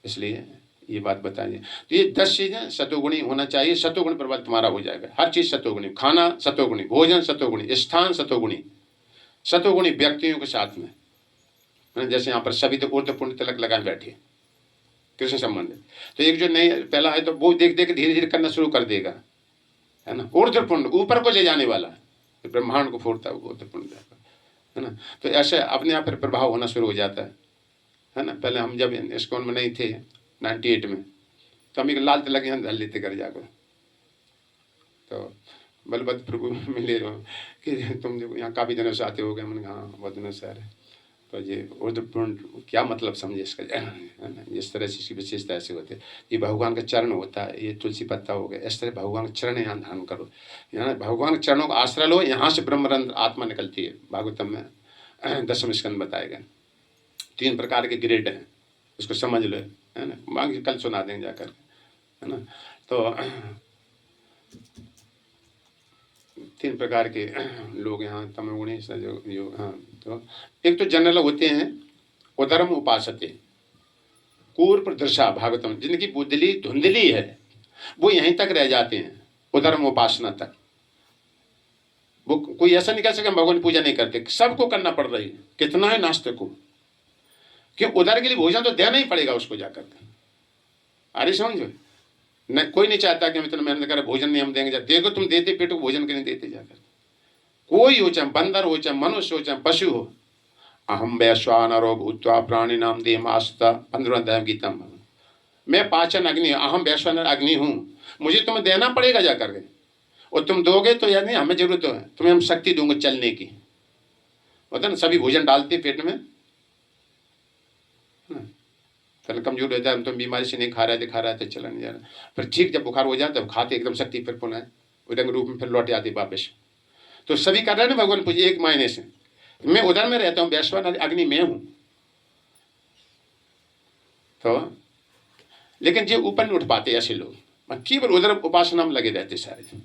इसलिए ये बात बताइए। तो ये 10 चीजें सतोगुणी होना चाहिए, सतोगुण प्रबल तुम्हारा हो जाएगा। हर चीज सतोगुणी, खाना सतोगुणी, भोजन सतोगुणी, स्थान सतोगुणी, सतोगुणी व्यक्तियों के साथ में। जैसे यहाँ पर सभी तो ऊर्ध्व पुण्य तिलक लगाए बैठे कृष्ण संबंधित, तो एक जो नहीं पहला है तो वो देख देख धीरे धीरे करना शुरू कर देगा, है ना। ऊर्ध्व पुण्य ऊपर को ले जाने वाला, तो ब्रह्मांड को फोड़ता है ऊर्ध्व पुण्य, है ना। तो ऐसे अपने आप पर प्रभाव होना शुरू हो जाता है ना। पहले हम जब इस्कॉन में नहीं थे 98 में, तो हम एक लाल तिलक यहाँ धर लेते कर जाकर। तो बलभद्र प्रभु मिले कि तुम जो यहाँ काफ़ी दिनों से आते हो गए। मैंने कहा हाँ बहुत दिनों से आ रहे। तो ये ऊर्ध्वपूर्ण क्या मतलब समझे इसका, है ना। इस तरह से इसकी विशेषता ऐसे होती है। ये भगवान का चरण होता है, ये तुलसी पत्ता हो गया। इस तरह भगवान का चरण यहाँ धारण करो, यहाँ भगवान के चरणों का आश्रय लो, यहाँ से ब्रह्मरंध्र आत्मा निकलती है। भागवतम में 10वें स्कंद बताए गए 3 प्रकार के ग्रेड हैं, उसको समझ लो, है ना। बाकी कल सुना देंगे जाकर, है ना। तो 3 प्रकार के लोग यहाँ तमोगुणी जो हाँ। तो एक तो जनरल होते हैं उदरम उपासते कूर्प दृशा भागवतम, जिनकी बुद्धली धुंधली है वो यहीं तक रह जाते हैं, उदरम उपासना तक। वो कोई ऐसा नहीं कह सके भगवान पूजा नहीं करते, सबको करना पड़ रही है। कितना है नास्तिक को, कि उदर के लिए भोजन तो देना ही पड़ेगा उसको जाकर। अरे समझो न, कोई नहीं चाहता कि हम इतना मेहनत करें भोजन नहीं हम देंगे। देखो तुम देते पेट को भोजन के नहीं देते जाकर, कोई हो, चाहे बंदर हो, चाहे मनुष्य हो, चाहे पशु हो। अहम वैश्वानरो भूत्वा प्राणी नाम देह आस्था 15 अध्याय गीता में, मैं पाचन अग्नि, अहम वैश्वानर अग्नि हूँ, मुझे तुम्हें देना पड़ेगा जाकर के। और तुम दोगे तो यार नहीं, हमें जरूरत है, तुम्हें हम शक्ति दूंगे चलने की। होता ना, सभी भोजन डालते पेट में, कल कमजोर रहता है, हम तो बीमारी से नहीं खा रहे थे चला नहीं जा रहा। फिर ठीक जब बुखार हो जाता है खाते एकदम शक्ति फिर पुनः रंग रूप में फिर लौट आती वापस। तो सभी कर रहे हैं ना भगवान पूजा एक महीने से। मैं उधर में रहता हूँ, वैश्वान अग्नि में हूँ। तो लेकिन जो ऊपर नहीं उठ पाते ऐसे लोग, केवल उधर उपासना में लगे रहते सारे।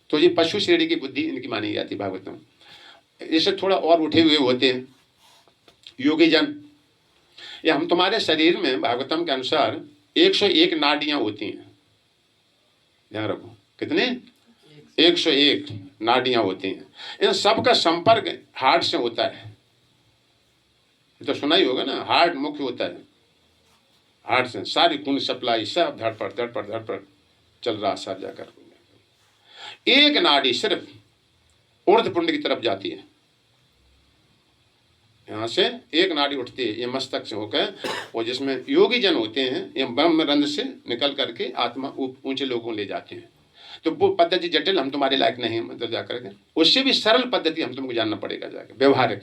तो ये पशु श्रेणी की बुद्धि इनकी मानी जाती भागवत में। इससे थोड़ा और उठे हुए होते हैं योगी जन। या हम तुम्हारे शरीर में भागवतम के अनुसार 101 नाड़ियां होती हैं, ध्यान रखो। कितने? 101 नाड़ियां होती हैं। इन सब का संपर्क हार्ट से होता है। तो सुना ही होगा ना, हार्ट मुख्य होता है। हार्ट से सारी खून सप्लाई सब धड़पड़ चल रहा सब जाकर। एक नाड़ी सिर्फ ऊर्ध्व पुंड की तरफ जाती है, यहाँ से एक नाड़ी उठती है, ये मस्तक से होकर, और जिसमें योगी जन होते हैं ये ब्रह्मरंध्र से निकल करके आत्मा ऊंचे लोगों को ले जाते हैं। तो वो पद्धति जटिल, हम तुम्हारे लायक नहीं है, मतलब जाकर के उससे भी सरल पद्धति हम तुमको जानना पड़ेगा जाकर, व्यवहारिक।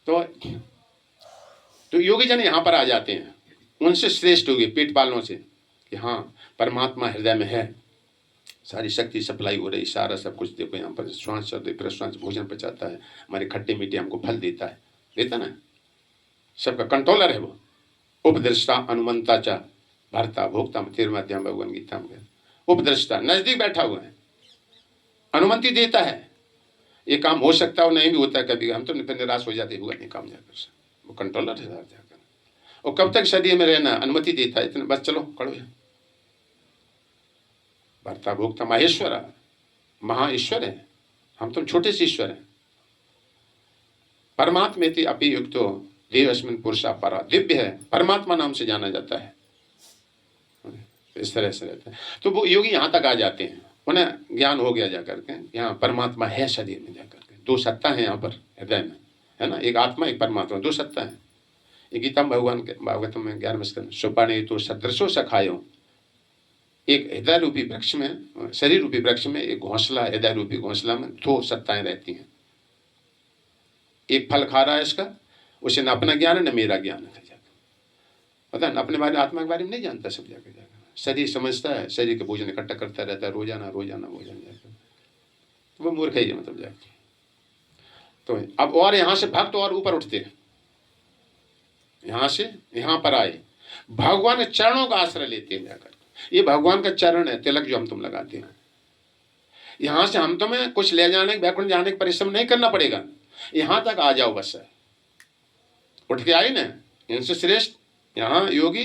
तो योगी जन यहाँ पर आ जाते हैं, उनसे श्रेष्ठ होगी पेटपालों से, कि हाँ परमात्मा हृदय में है, सारी शक्ति सप्लाई हो रही, सारा सब कुछ देखो यहाँ पर श्वास प्रश्वास भोजन पचाता है, हमारे खट्टे मीठे हमको फल देता ना, सबका कंट्रोलर है वो। उपदृष्टा अनुमंता चा भरता भोक्ता 13वां अध्याय भगवान गीता में। उपदृष्टा नजदीक बैठा हुआ है, अनुमति देता है। ये काम हो सकता है और नहीं भी होता है कभी, हम तो निराश हो जाते, हुआ नहीं काम जाकर से। वो कंट्रोलर है जाकर, और कब तक शरीर में रहना अनुमति देता है, इतना बस चलो करो। भरता भोक्ता माहेश्वर महा ईश्वर है, हम तो छोटे से ईश्वर हैं। परमात्मा अपि युक्तो देवस्मिन् पुरुषा परा, दिव्य है, परमात्मा नाम से जाना जाता है। इस तरह से रहता है। तो वो योगी यहाँ तक आ जाते हैं, उन्हें ज्ञान हो गया जाकर के यहाँ परमात्मा है शरीर में जाकर के। 2 सत्ता है यहाँ पर हृदय में, है ना, एक आत्मा एक परमात्मा, 2 सत्ता है। ये गीता भगवान के भागवत में 11वें स्कंद, सुपाने तो सदृशो सखायो। एक हृदय रूपी वृक्ष में, शरीर रूपी वृक्ष में एक घोंसला, हृदय रूपी घोंसला में 2 सत्ताएं रहती हैं। एक फल खा रहा है इसका, उसे न अपना ज्ञान है न मेरा ज्ञान है, पता न अपने बारे आत्मा के बारे में नहीं जानता। सब जाकर शरीर समझता है, शरीर के भोजन इकट्ठा करता रहता है, रोजाना भोजन जाकर, तो वो मूर्ख है मतलब जाकर। तो अब और यहाँ से भक्त और ऊपर उठते हैं, यहाँ से यहाँ पर आए, भगवान के चरणों का आश्रय लेते हैं जाकर। ये भगवान का चरण है, तिलक जो हम तुम लगाते हैं। यहाँ से हम तुम्हें कुछ ले जाने, बैकुंठ जाने का परिश्रम नहीं करना पड़ेगा, यहाँ तक आ जाओ बस। उठ के आए ना, इनसे श्रेष्ठ यहाँ योगी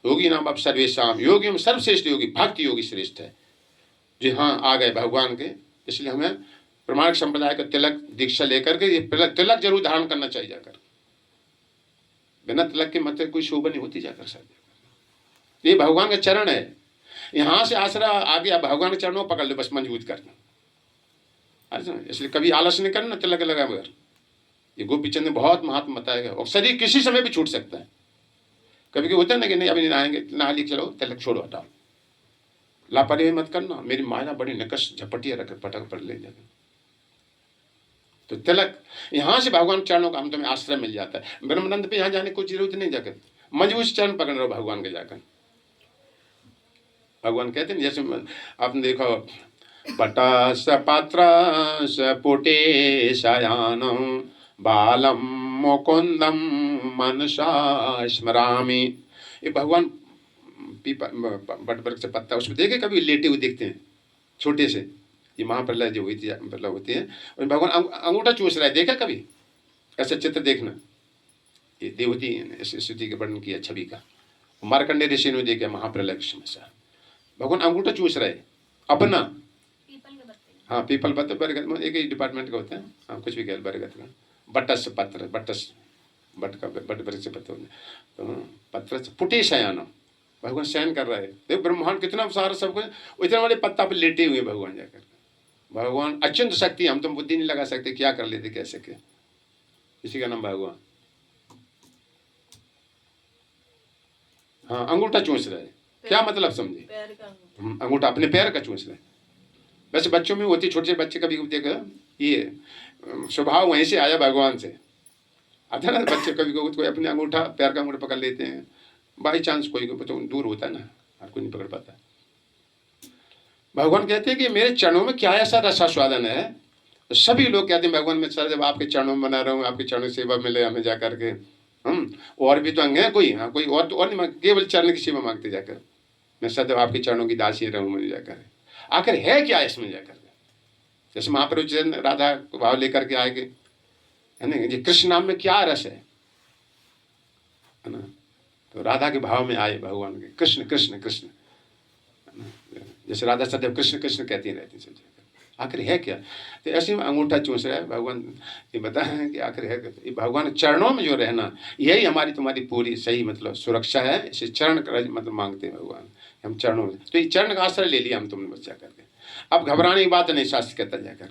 योगी नाम अब सर्वेशाम योगी में सर्वश्रेष्ठ योगी भक्ति योगी श्रेष्ठ है जी। हाँ आ गए भगवान के, इसलिए हमें प्रमाणिक संप्रदाय का तिलक दीक्षा लेकर के ये तिलक जरूर धारण करना चाहिए जाकर। बिना तिलक के मत कोई शोभा नहीं होती जाकर साहब। ये भगवान का चरण है, यहाँ से आसरा आ गया भगवान के चरणों पकड़ लो बस मजबूत करना। इसलिए कभी आलस नहीं करना तिलक लगा बगैर। ये गोपी चंद ने बहुत महात्मा बताया और शरीर किसी समय भी छूट सकता है। कभी कभी होता है ना कि नहीं अभी नहीं नहाएंगे, नहा ली चलो तिलक छोड़ो हटाओ। लापरवाही मत करना, मेरी माया बड़ी निकश झपटिया रख पटक पर ले जाकर। तो तिलक यहाँ से भगवान चरणों का हम तुम्हें आश्रय मिल जाता है। ब्रह्मानंद पे यहाँ जाने की कोई जरूरत नहीं जाकर, मजबूत चरण पकड़ रहो भगवान के जाकर। भगवान कहते हैं जैसे आपने देखो पटस पत्र पुटे शयानम बालम मुकुंदम मनसा स्मरामि। ये भगवान बट वृक्ष पत्ता उसमें देखे कभी लेटे हुए देखते हैं छोटे से, ये महाप्रलय जो हुई थी मतलब होती है, और भगवान अंगूठा चूस रहा है, देखा कभी ऐसा चित्र देखना। ये देवती स्तुति के वर्णन किया छवि का, मार्कंडेय ऋषि ने देखा महाप्रलय की समस्या। भगवान अंगूठा चूस रहे अपना, हाँ पीपल पत्र बरगद एक ही डिपार्टमेंट का होता है, हाँ कुछ भी कह बरगद का बटस पत्र बटस बट का बट वृक्ष पत्र तो पत्र पुटे शयानम भगवान शयन कर रहे हैं। देखो ब्रह्मांड कितना सारा सब कुछ इतने वाले पत्ता पर लेटे हुए भगवान जाकर। भगवान अत्यंत शक्ति, हम तुम बुद्धि नहीं लगा सकते क्या कर लेते कैसे के, इसी का नाम भगवान। हाँ अंगूठा चूस रहे, क्या मतलब समझे, अंगूठा अपने पैर का चूस रहे। वैसे बच्चों में होती, छोटे बच्चे कभी देखा ये स्वभाव वहीं से आया भगवान से आता ना। बच्चे कभी कोई अपने अंगूठा पैर का अंगूठा पकड़ लेते हैं बाई चांस, कोई तो दूर होता है ना, हर कोई नहीं पकड़ पाता। भगवान कहते हैं कि मेरे चरणों में क्या ऐसा रसास्वादन है। तो सभी लोग कहते हैं भगवान में सर जब आपके चरणों में बना रहा हूँ, आपके चरणों सेवा मिले हमें जा करके। और भी तो अंग है कोई, हाँ कोई और तो और नहीं, केवल चरण की सेवा मांगते जाकर। मैं सदैव आपके चरणों की दासी रहूँ मुझे जाकर। आखिर है क्या इसमें जाकर, जैसे महाप्रभु राधा को भाव लेकर के आएंगे है ना, ये कृष्ण नाम में क्या रस है ना। तो राधा के भाव में आए भगवान के, कृष्ण कृष्ण कृष्ण, जैसे राधा सदैव कृष्ण कृष्ण कहती रहती सब जगह। आखिर है क्या, तो ऐसे में अंगूठा चूस रहा है भगवान। ये बताएं कि आखिर है ये भगवान चरणों में जो रहना, यही हमारी तुम्हारी पूरी सही मतलब सुरक्षा है। इसे चरण मतलब मांगते हैं भगवान, हम चरणों में। तो ये चरण का आश्रय ले लिया हम तुमने बच्चा करके। अब घबराने की बात नहीं, शास्त्र कहता जाकर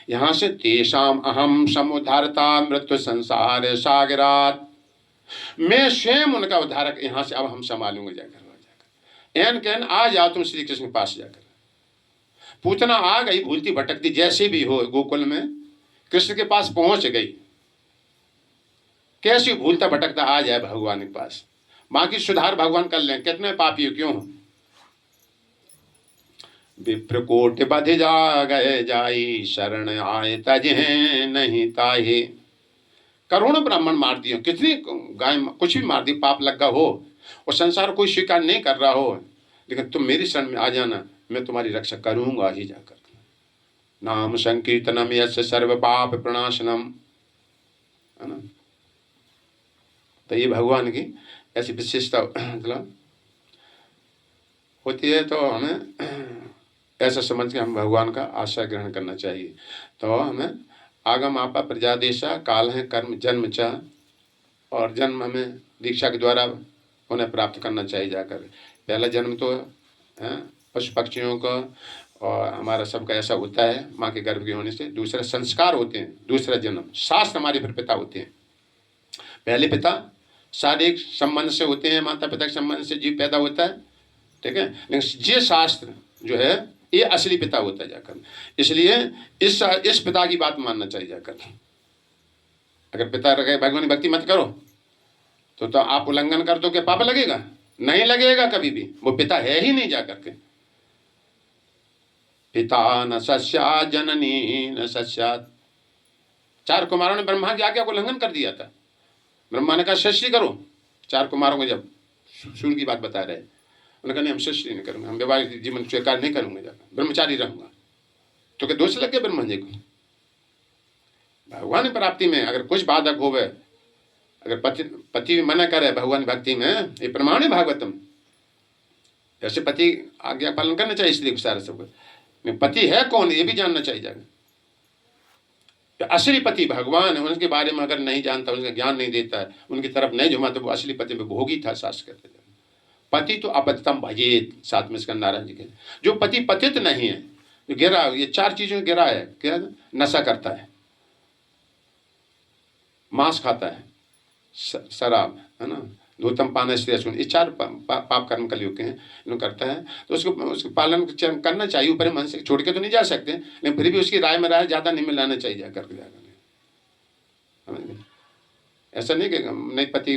यहाँ से तेषाम अहम समुद्धारता मृत्यु संसार सागरात, मैं स्वयं उनका उद्धारक यहाँ से अब हम संभालूंगा जाकर। एन कैन आ जाओ तुम श्री कृष्ण के पास जाकर। पूतना आ गई भूलती भटकती जैसे भी हो, गोकुल में कृष्ण के पास पहुंच गई, कैसी भूलता भटकता आ जाए भगवान के पास, बाकी सुधार भगवान कर लें। कितने पापी हो क्यों, विप्रकोट बध जा गए जाई शरण आए तजहे नहीं ताहे। करोड़ों ब्राह्मण मार दिए, कितनी गाय कुछ भी मार दी, पाप लगा हो और संसार कोई स्वीकार नहीं कर रहा हो, लेकिन तुम मेरी शरण में आ जाना, मैं तुम्हारी रक्षा करूंगा ही जाकर। नाम संकीर्तनम यस्य सर्व पाप प्रणाशनम, है ना। तो ये भगवान की ऐसी विशेषता मतलब होती है। तो हमें ऐसा समझ के हम भगवान का आश्रय ग्रहण करना चाहिए। तो हमें आगम आपा प्रजादेशा काल है कर्म जन्म चा, और जन्म हमें दीक्षा के द्वारा उन्हें प्राप्त करना चाहिए जाकर। पहला जन्म तो है पशु पक्षियों का और हमारा सबका ऐसा होता है माँ के गर्भ के होने से। दूसरा संस्कार होते हैं, दूसरा जन्म शास्त्र हमारे फिर पिता होते हैं। पहले पिता शारीरिक संबंध से होते हैं, माता पिता के संबंध से जीव पैदा होता है, ठीक है। लेकिन ये शास्त्र जो है ये असली पिता होता है जाकर। इसलिए इस पिता की बात मानना चाहिए जाकर। अगर पिता रखे भगवान की भक्ति मत करो तो आप उल्लंघन कर दो, क्या पाप लगेगा? नहीं लगेगा कभी भी, वो पिता है ही नहीं जाकर के। पिता न सस्यात् जननी न सस्यात्। 4 कुमारों ने ब्रह्मा की आज्ञा को उल्लंघन कर दिया था। ब्रह्मा ने कहा सृष्टि करो, 4 कुमारों को जब सूर्य की बात बता रहे, उन्होंने कहा नहीं हम सृष्टि नहीं करूँगा, हम वैवाहिक जीवन स्वीकार नहीं करूँगा, जाकर ब्रह्मचारी रहूँगा। तो क्या दोष लग गया ब्रह्मा जी को? भगवान प्राप्ति में अगर कुछ बाधक हो गए, अगर पति पति भी मना करे भगवान भक्ति में, ये प्रमाण है भागवतम। ऐसे पति आज्ञा पालन करना चाहिए, इसलिए सारे सबको पति है कौन ये भी जानना चाहिए जाकर। असली पति भगवान है, उनके बारे में अगर नहीं जानता, उनका ज्ञान नहीं देता है, उनकी तरफ नहीं झुमा, तो वो असली पति में भोगी था। शास्त्र कहते हैं पति तो अपतम भजेत, साथ में इसका नारायण जी के। जो पति पतित नहीं है, जो गिरा, ये 4 चीजों में गिरा है, क्या नशा करता है, मांस खाता है, शराब है ना, धूतम पान स्त्रीअशुन, ये 4 पाप कर्म कलयुग के हैं, इन्हों करता है। तो उसको पालन करना चाहिए, ऊपर मन से छोड़ के तो नहीं जा सकते, लेकिन फिर भी उसकी राय में राय ज़्यादा नहीं मिलाना चाहिए जाकर के। ऐसा नहीं कि नहीं पति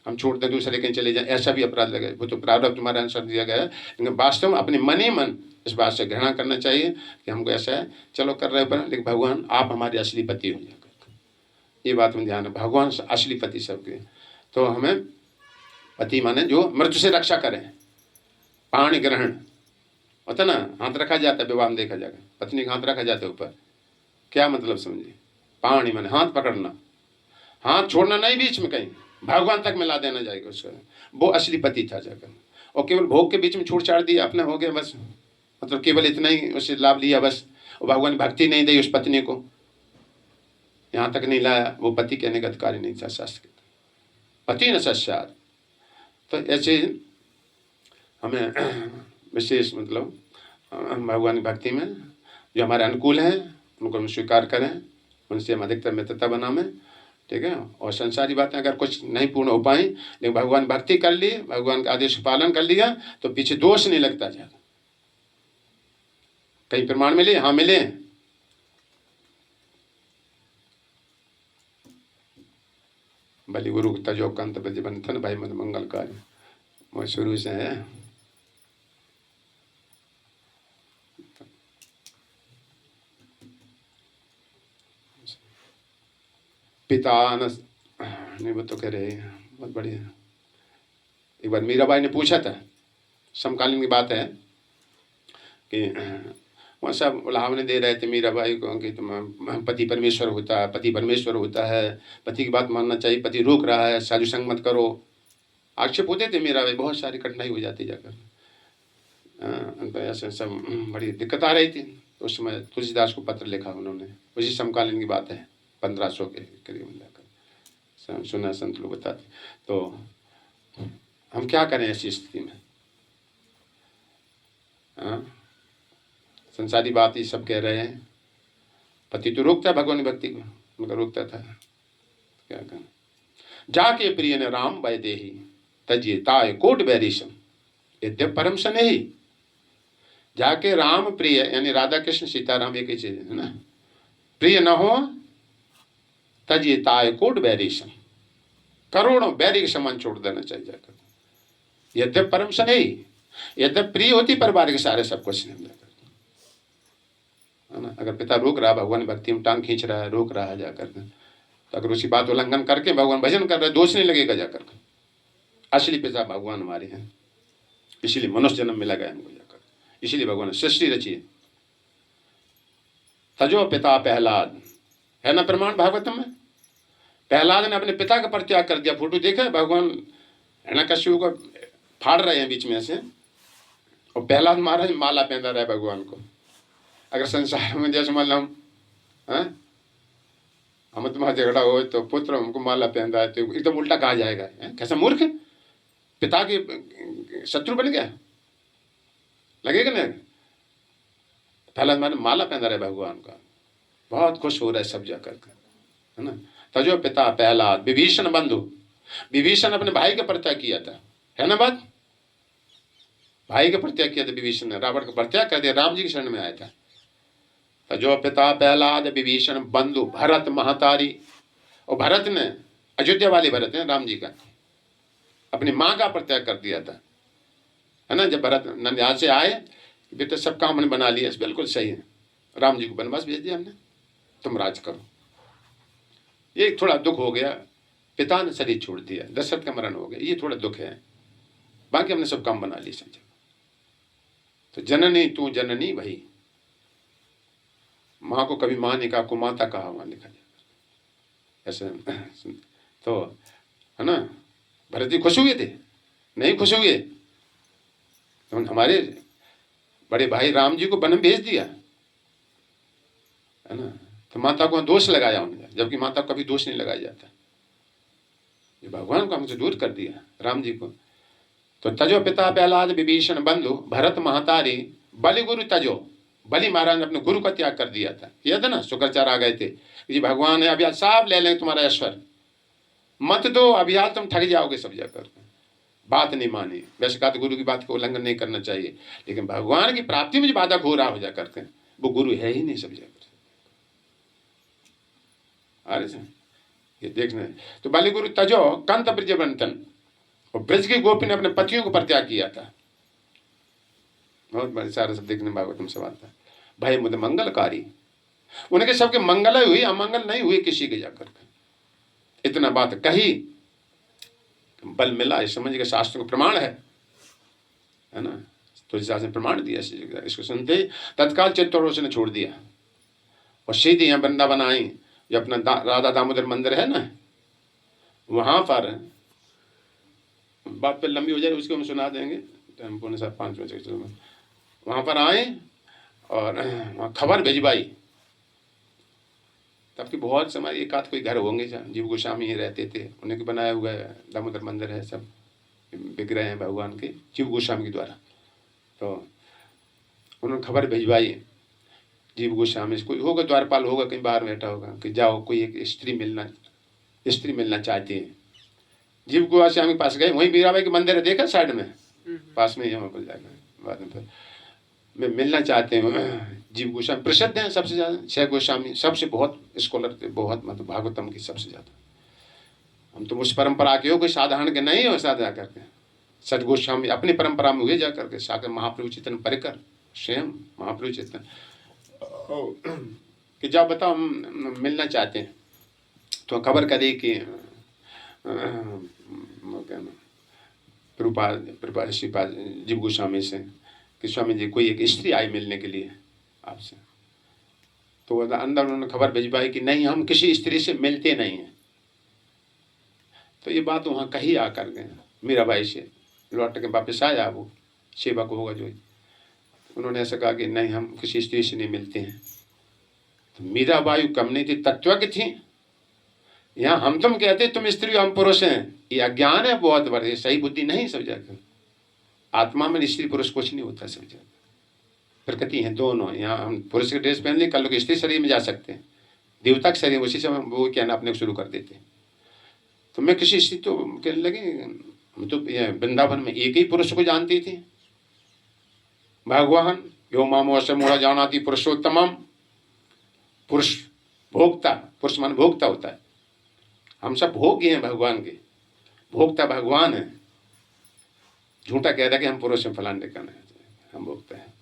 हम छोड़ दें दूसरे कहीं चले जाएं, ऐसा भी अपराध लगे, वो तो प्रारब्ध तुम्हारे अनुसार दिया गया है। लेकिन वास्तव में अपने मन ही मन इस बात से घृणा करना चाहिए कि हमको ऐसा है, चलो कर रहे पर, लेकिन भगवान आप हमारे असली पति हो जाकर, ये बात में ध्यान है। भगवान असली पति सबके, तो हमें पति माने जो मृत्यु से रक्षा करें। पाणी ग्रहण होता ना, हाथ रखा जाता है, विवाह में देखा जाएगा, पत्नी का हाथ रखा जाता है ऊपर, क्या मतलब समझिए। पाणी माने हाथ पकड़ना, हाथ छोड़ना नहीं बीच में कहीं, भगवान तक मिला देना जाएगा उसका, वो असली पति था जाकर। और केवल भोग के बीच में छूट छाड़ दिया अपने, हो गया बस, मतलब केवल इतना ही उससे लाभ लिया बस, और भगवान भक्ति नहीं दी उस पत्नी को, यहाँ तक नहीं लाया, वो पति कहने का अधिकारी नहीं था। शास्त्र पति न सस्यात। तो ऐसे हमें विशेष मतलब हम भगवान की भक्ति में जो हमारे अनुकूल हैं उनको हम स्वीकार करें, उनसे हम अधिकतर मित्रता बनाएं, ठीक है। और संसारी बातें अगर कुछ नहीं पूर्ण हो पाई, लेकिन भगवान भक्ति कर ली, भगवान का आदेश पालन कर लिया, तो पीछे दोष नहीं लगता ज़्यादा। कहीं प्रमाण मिले? हाँ मिले। बलि गुरु तजो कंत बंधन भाई मत मंगल कार्य, वो शुरू से है। पिता नहीं, वो तो कह रहे हैं बहुत बढ़िया। एक बार मीराबाई ने पूछा था, समकालीन की बात है कि वहाँ सब उलाहने दे रहे थे मीराबाई को कि तुम पति परमेश्वर होता है, पति परमेश्वर होता है, पति की बात मानना चाहिए, पति रोक रहा है, साधु संग मत करो। आक्षेप होते थे मीराबाई, बहुत सारी कठिनाई हो जाती जाकर, ऐसे सब बड़ी दिक्कत आ रही थी। तो उस समय तुलसीदास को पत्र लिखा उन्होंने, उसी समकालीन की बात है, 1500 के करीब जाकर सुना संत लोग बताते। तो हम क्या करें ऐसी स्थिति में? संसारी बात ही सब कह रहे हैं, पति तो रोकता भगवान भक्ति को, उनका रोकता था, क्या करें। जाके प्रिय ने राम वैदेही तजिए ताय कोट बैरिशम, यद्य परम सनेही। जाके राम प्रिय यानी राधा कृष्ण सीताराम एक ही चीज है ना, प्रिय न हो तजिए ताय कोट बैरिशम, करोड़ों बैरी के समान छोड़ देना चाहिए जाकर। यद्य परम सनेही, यद्य प्रिय होती परिवार के सारे सब कुछ नहीं जाकर, है ना। अगर पिता रोक रहा, भगवान भक्ति में टांग खींच रहा है, रोक रहा है जाकर, तो अगर उसी बात उल्लंघन करके भगवान भजन कर रहे, दोष नहीं लगेगा जाकर। असली पिता भगवान हमारे हैं, इसीलिए मनुष्य जन्म मिला गया हमको जाकर, इसीलिए भगवान ने सृष्टि रची है। तजो पिता प्रहलाद, है ना प्रमाण भागवतम में। प्रहलाद ने अपने पिता का परित्याग कर दिया। फोटो देखा है, भगवान हिरण्यकश्यप को फाड़ रहे हैं बीच में से, और प्रहलाद महाराज माला पहना रहे भगवान को। अगर संसार में जैसे मतलब हम तुम्हारा झगड़ा हो तो पुत्र हमको माला पहन रहा है, तो एकदम उल्टा कहा जाएगा, कैसा मूर्ख, पिता के शत्रु बन गया, लगेगा ना। पहला माला पहन रहा है भगवान का, बहुत खुश हो रहा है सब जाकर, है ना। तजो पिता प्रहलाद विभीषण बंधु, विभीषण अपने भाई का परित्याग किया था, है ना बात, भाई का परित्याग किया था विभीषण ने, रावण का परित्याग कर दिया, राम जी की शरण में आया था। तजो पिता प्रहलाद विभीषण बंधु भरत महतारी, और भरत ने, अयोध्या वाले भरत हैं राम जी का, अपनी माँ का परित्याग कर दिया था, है ना। जब भरत नंदयाल से आए, बेटे सब काम हमने बना लिया, बिल्कुल सही है, राम जी को वनवास भेज दिया हमने, तुम राज करो। ये थोड़ा दुख हो गया, पिता ने शरीर छोड़ दिया, दशरथ का मरण हो गया, ये थोड़ा दुख है, बाकी हमने सब काम बना लिए समझो। तो जननी तू जननी भाई, माँ को कभी माँ ने कहा, कुमाता कहा, वहां लिखा जाए ऐसे तो है ना, भरत जी खुश हुए थे? नहीं खुश हुए। तो हमारे बड़े भाई राम जी को वन में भेज दिया, है ना। तो माता को दोष लगाया उन्होंने, जबकि माता को कभी दोष नहीं लगाया जाता। ये भगवान को हमसे दूर कर दिया राम जी को। तो तजो पिता प्रहलाद विभीषण बंधु भरत महतारी बलि गुरु तजो। बलि महाराज ने अपने गुरु का त्याग कर दिया था, किया था ना। शुक्राचार्य आ गए थे, जी भगवान है अभी आज सब ले लेंगे तुम्हारा ऐश्वर्य, मत दो अभी आज तुम ठग जाओगे सब जाकर। बात नहीं मानी। वैसे कहा तो गुरु की बात को उल्लंघन नहीं करना चाहिए, लेकिन भगवान की प्राप्ति में जो बाधक हो रहा हो जाकर के, वो गुरु है ही नहीं सब जाकर। अरे ये देखना है। तो बलि गुरु तजो कंत ब्रज बंतन, और ब्रज के गोपी ने अपने पतियों को परित्याग किया था। बहुत बड़े सारे सब देखने भागवतम से आता है। भय मुद मंगलकारी, उनके सबके मंगल हुई, अमंगल नहीं हुई किसी के जाकर के। इतना बात कही, बल मिला, इस समझ के शास्त्र को प्रमाण है ना। तो इस शास्त्र ने प्रमाण दिया, इसको सुनते ही तत्काल चित्तौड़ ने छोड़ दिया और सीधे यहाँ वृंदावन आई। जो अपना राधा दामोदर मंदिर है ना, वहां पर बात पे लंबी हो जाए, उसको हम सुना देंगे, टाइम 4:45 बजे। वहां पर आए और वहाँ खबर भिजवाई। तब की बहुत समय, एक आध कोई घर होंगे जहाँ जीव गोस्वामी ही रहते थे, उन्हें के बनाया हुआ है दामोदर मंदिर है, सब विग्रह हैं भगवान के जीव गोस्वामी के द्वारा। तो उन्होंने खबर भिजवाई जीव गोस्वामी से, कोई होगा द्वारपाल होगा कहीं बाहर बैठा होगा, कि जाओ कोई एक स्त्री मिलना चाहती है। जीव गोस्वामी के पास गए, वहीं मीराबाई के मंदिर है, देखा साइड में, पास में ही हम बोल जाएगा बाद में। मैं मिलना चाहते हैं जीव गोस्वामी, प्रसिद्ध हैं सबसे ज्यादा, 6 गोस्वामी सबसे बहुत स्कॉलर थे, बहुत मतलब भागवतम की सबसे ज्यादा। हम तो उस परंपरा के हो, कोई साधारण के नहीं हो साधा करके। सठ गोस्वामी अपनी परंपरा में हुए जा करके, सागर महाप्रभु चितन परिकर स्वयं महाप्रभु चितन कि जाओ बताओ हम मिलना चाहते हैं। तो खबर करे कि प्रभुपाद श्रीपाद जीव गोस्वामी से कि स्वामी जी कोई एक स्त्री आई मिलने के लिए आपसे। तो अंदर उन्होंने खबर भिजवाई कि नहीं, हम किसी स्त्री से मिलते नहीं हैं। तो ये बात वहाँ कही आकर के मीराबाई से, लौट के वापस आया वो सेवक होगा जो, उन्होंने ऐसा कहा कि नहीं हम किसी स्त्री से नहीं मिलते हैं। तो मीराबाई कम नहीं थी, तत्वज्ञ थी। यहाँ हम तुम कहते तुम स्त्री हम पुरुष हैं, ये अज्ञान है बहुत बड़े, सही बुद्धि नहीं सब जाकर। आत्मा में स्त्री पुरुष कुछ नहीं होता सब जाकर, प्रकृति है दोनों। यहाँ हम पुरुष के ड्रेस पहन लिए, कल लोग स्त्री शरीर में जा सकते हैं, देवता के शरीर उसी समय वो कहना अपने को शुरू कर देते। तो मैं किसी स्त्री तो कहने लगे, हम तो वृंदावन में एक ही पुरुष को जानती थी, भगवान यो मामोस मोड़ा जानाती पुरुषोत्तमम। पुरुष भोक्ता, पुरुष मान भोक्ता होता है। हम सब भोग्य हैं भगवान के, भोक्ता भगवान है। झूठा कह रहा कि हम पुरुष हैं फलाने का नहीं, हम भोक्ता है।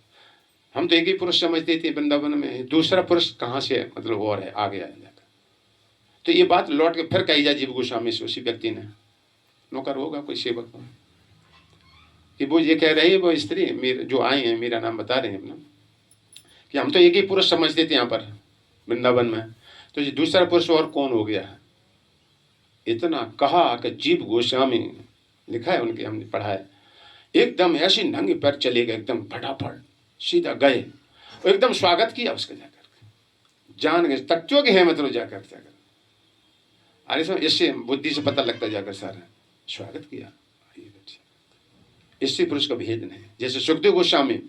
हम तो एक ही पुरुष समझते थे वृंदावन में, दूसरा पुरुष कहाँ से मतलब और है, आ गया है। तो ये बात लौट के फिर कही जाए जीव गोस्वामी से, उसी व्यक्ति ने, नौकर होगा कोई सेवक हो, कि वो ये कह रही है वो स्त्री मेरे जो आई हैं, मेरा नाम बता रहे हैं अपना, कि हम तो एक ही पुरुष समझते थे यहाँ पर वृंदावन में, तो ये दूसरा पुरुष और कौन हो गया। इतना कहा कि जीव गोस्वामी लिखा है उनके, हमने पढ़ा है, एकदम ऐसी नंगे पैर चले गए, एकदम फटाफट सीधा गए, एकदम स्वागत किया उसका जाकर, जान गए तत्वों के हैं मतलब जाकर। अरे सो इससे बुद्धि से पता लगता जाकर सारा स्वागत किया। इससे पुरुष का भेद नहीं। जैसे सुखदेव गोस्वामी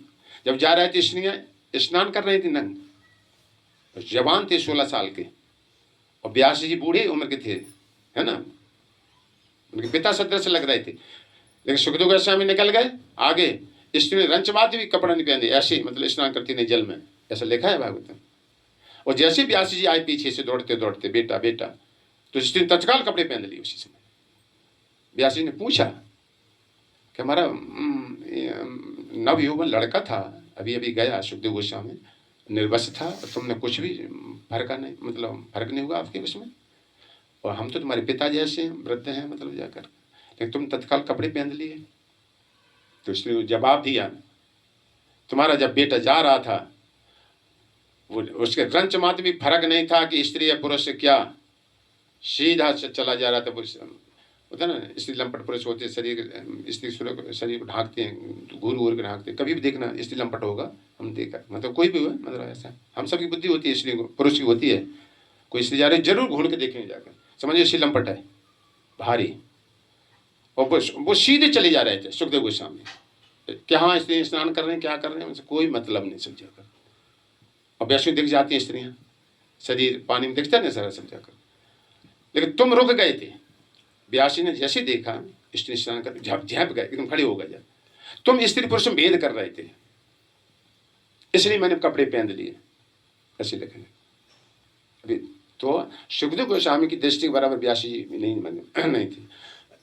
जब जा रहे थे, स्त्रियां स्नान कर रही थी नंग, जवान थे 16 साल के, और व्यास जी बूढ़े उम्र के थे, है ना, उनके पिता सदृश लग रहे थे। लेकिन सुखदेव गोस्वामी निकल गए आगे, स्त्री ने रंचबाज भी कपड़ा नहीं पहने, ऐसे मतलब स्नान करती नहीं जल में, ऐसा लिखा है भागवत। और जैसे व्यास जी आए पीछे से दौड़ते दौड़ते, बेटा बेटा, तो स्त्री तत्काल कपड़े पहन लिए उसी समय। व्यास जी ने पूछा कि हमारा नवयुवक लड़का था, अभी अभी गया सुखदेव गोस्वामी, निर्वश था, और तुमने कुछ भी फर्क नहीं, मतलब फर्क नहीं हुआ आपके उसमें, और हम तो तुम्हारे पिता जैसे वृद्ध हैं मतलब जाकर, लेकिन तुम तत्काल कपड़े पहन लिए। तो उसने जवाब दिया, तुम्हारा जब बेटा जा रहा था, वो उसके रंच मात्र भी फर्क नहीं था कि स्त्री या पुरुष से क्या, सीधा से चला जा रहा था। होता है ना, स्त्री लंपट पुरुष होते, शरीर स्त्री शरीर को ढांकते हैं, घूर घूर के ढांकते हैं। कभी भी देखना स्त्री लंपट होगा, हम देखा, मतलब कोई भी हो, मतलब ऐसा हम सबकी बुद्धि होती है, स्त्री को पुरुष की होती है। कोई स्त्री जा रही जरूर घूर के देखेंगे जाकर, समझिए स्त्री लंपट है भारी। और वो सीधे चले जा रहे थे सुखदेव गोस्वामी, क्या स्त्री स्नान कर रहे हैं, क्या कर रहे हैं, उनसे कोई मतलब नहीं सब जाकर। और व्यास दिख जाती हैं स्त्रियाँ, शरीर पानी में दिखता नहीं सारा सब जाकर। लेकिन तुम रुक गए थे, व्यासी ने जैसे देखा स्त्री स्नान कर झप गए, एकदम खड़े हो गए। तुम स्त्री पुरुष में भेद कर रहे थे, इसलिए मैंने कपड़े पहन लिए, ऐसे लिखे। अभी तो सुखदेव गोस्वामी की दृष्टि के बराबर व्यासी जी नहीं थी।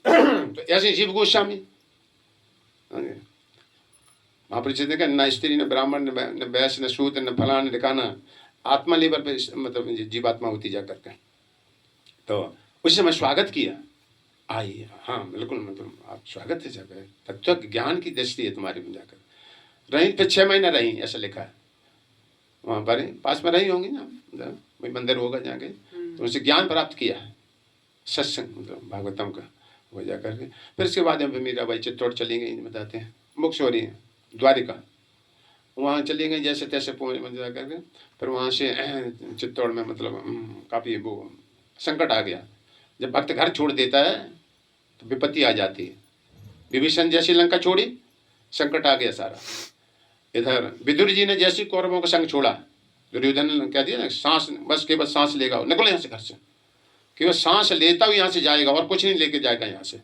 तो ऐसे जीव गोस्वामी महापरिचित ने कहा, न स्त्री न ब्राह्मण न वैश्य न शूद्र न फलाना न ढिकाना, आत्मा लेवल पे मतलब जीवात्मा होती जा करके। तो उस समय स्वागत किया, आइए, हाँ बिल्कुल, मतलब आप स्वागत है जाकर, तत्व ज्ञान की दृष्टि है तुम्हारी में जाकर। रही फिर 6 महीना रही, ऐसा लिखा है वहाँ पर, पास में रही होंगी ना, वही मंदिर होगा जाके। तो उनसे ज्ञान प्राप्त किया, सत्संग मतलब भागवतम का हो जा करके। फिर इसके बाद हम मीरा भाई चित्तौड़ चली गई, बताते हैं मुख्य हो रही है द्वारिका, वहाँ चली गई जैसे तैसे पहुँच जा करके। फिर वहाँ से चित्तौड़ में मतलब काफ़ी वो संकट आ गया। जब भक्त घर छोड़ देता है तो विपत्ति आ जाती है। विभीषण जैसी लंका छोड़ी, संकट आ गया सारा। इधर विदुर जी ने जैसी कौरवों का संग छोड़ा, दुर्योधन ने कह दिया ना, सांस बस केवल सांस लेगा, निकलो यहाँ से घर से, केवल सांस लेता हुआ यहाँ से जाएगा और कुछ नहीं लेके जाएगा यहाँ से।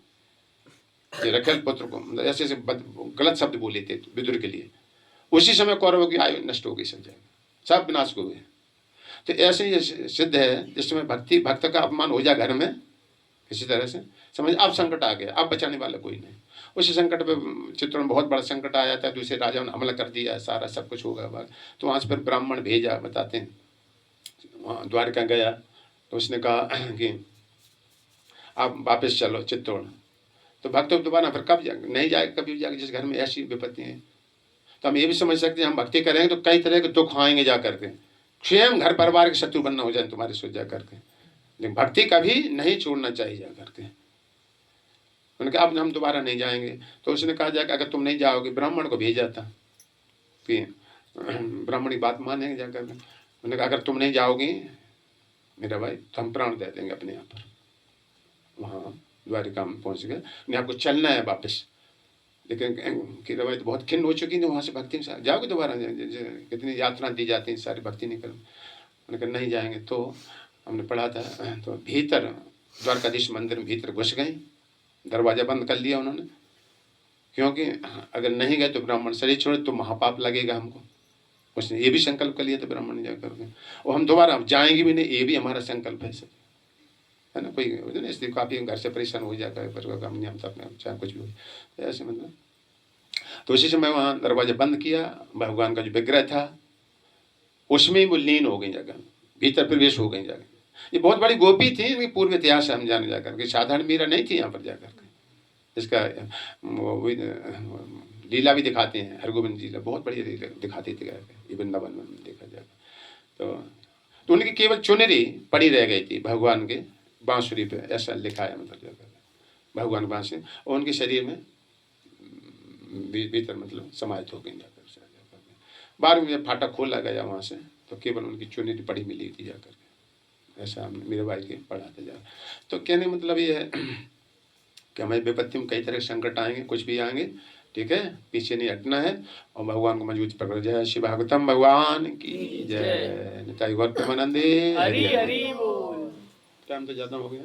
ये रखेल पुत्र को ऐसे ऐसे गलत शब्द बोले थे विदुर के लिए। उसी समय कौरवों की आयु नष्ट हो गई, सब जाएगा, सब विनाश हो गए। तो ऐसे ही सिद्ध है, जिस समय भक्त का अपमान हो जाए घर में किसी तरह से, समझ अब संकट आ गया, अब बचाने वाला कोई नहीं। उसी संकट पे चित्तौड़ में बहुत बड़ा संकट आया था, दूसरे राजाओं ने हमला कर दिया, सारा सब कुछ होगा बात। तो वहाँ से फिर ब्राह्मण भेजा, बताते हैं वहाँ द्वारका गया, तो उसने कहा कि आप वापस चलो चित्तौड़। तो भक्त दोबारा फिर कब नहीं जाएगा, कभी जाएगा जिस घर में ऐसी विपत्ति है। तो हम ये भी समझ सकते हैं, हम भक्ति करेंगे तो कई तरह के दुख आएंगे जा करके, स्वयं घर परिवार के शत्रु बनना हो जाए तुम्हारे सोच जा करके। लेकिन भक्ति कभी नहीं छोड़ना चाहिए जा करके। उन्होंने कहा अब हम दोबारा नहीं जाएंगे। तो उसने कहा जाकर अगर तुम नहीं जाओगे, ब्राह्मण को भेजा था कि ब्राह्मण की बात मानेंगे जाकर। उन्होंने कहा अगर तुम नहीं जाओगी मेरा भाई तो हम प्राण दे देंगे अपने यहाँ पर। वहाँ द्वारिका में पहुँच गए, नहीं आपको चलना है वापस। लेकिन कि रवाई तो बहुत खिन्न हो चुकी थी, वहाँ से भक्ति में जाओगे दोबारा, कितनी यात्रा दी जाती हैं, सारी भक्ति नहीं कर। उन्होंने कहा नहीं जाएंगे। तो हमने पढ़ा था, तो भीतर द्वारकाधीश मंदिर में भीतर घुस गए, दरवाज़ा बंद कर लिया उन्होंने, क्योंकि अगर नहीं गए तो ब्राह्मण शरीर छोड़े तो महापाप लगेगा हमको। उसने ये भी संकल्प कर लिया था ब्राह्मण जा करके, और हम दोबारा जाएंगे भी नहीं, ये भी हमारा संकल्प है सर, है ना। कोई ना इसलिए काफ़ी घर से परेशान हो जाता है, पर हम नहीं, हम सब में चाहे कुछ भी हो ऐसे मतलब। तो उसी समय वहाँ दरवाज़ा बंद किया, भगवान का जो विग्रह था उसमें वो लीन हो गई जगह, भीतर प्रवेश हो गई जगह। ये बहुत बड़ी गोपी थी, इनकी पूर्व इतिहास हम जाने जाकर के, साधारण मीरा नहीं थी यहाँ पर जाकर के। इसका वो लीला भी दिखाते हैं, हरगोविंद जी बहुत बड़ी लीला दिखाते थे ये वृंदावन में देखा जाएगा। तो उनकी केवल चुनरी पड़ी रह गई थी भगवान के बांसुरी पे, ऐसा लिखा है मतलब जाकर भगवान बांसुरी, और उनके शरीर में भीतर मतलब समाहित हो गई जाकर। बाद में फाटक खोला गया वहाँ से, तो केवल उनकी चुनरी पड़ी मिली थी जाकर, ऐसा मेरे भाई के पढ़ा था जा। तो कहने मतलब ये है कि हमारी विपत्ति में कई तरह के संकट आएंगे, कुछ भी आएंगे, ठीक है, पीछे नहीं हटना है और भगवान को मजबूत पकड़। जय श्री भागवतम भगवान की जय। निताई गौर प्रेमानंदे हरि हरि बोल। टाइम तो ज़्यादा हो गया।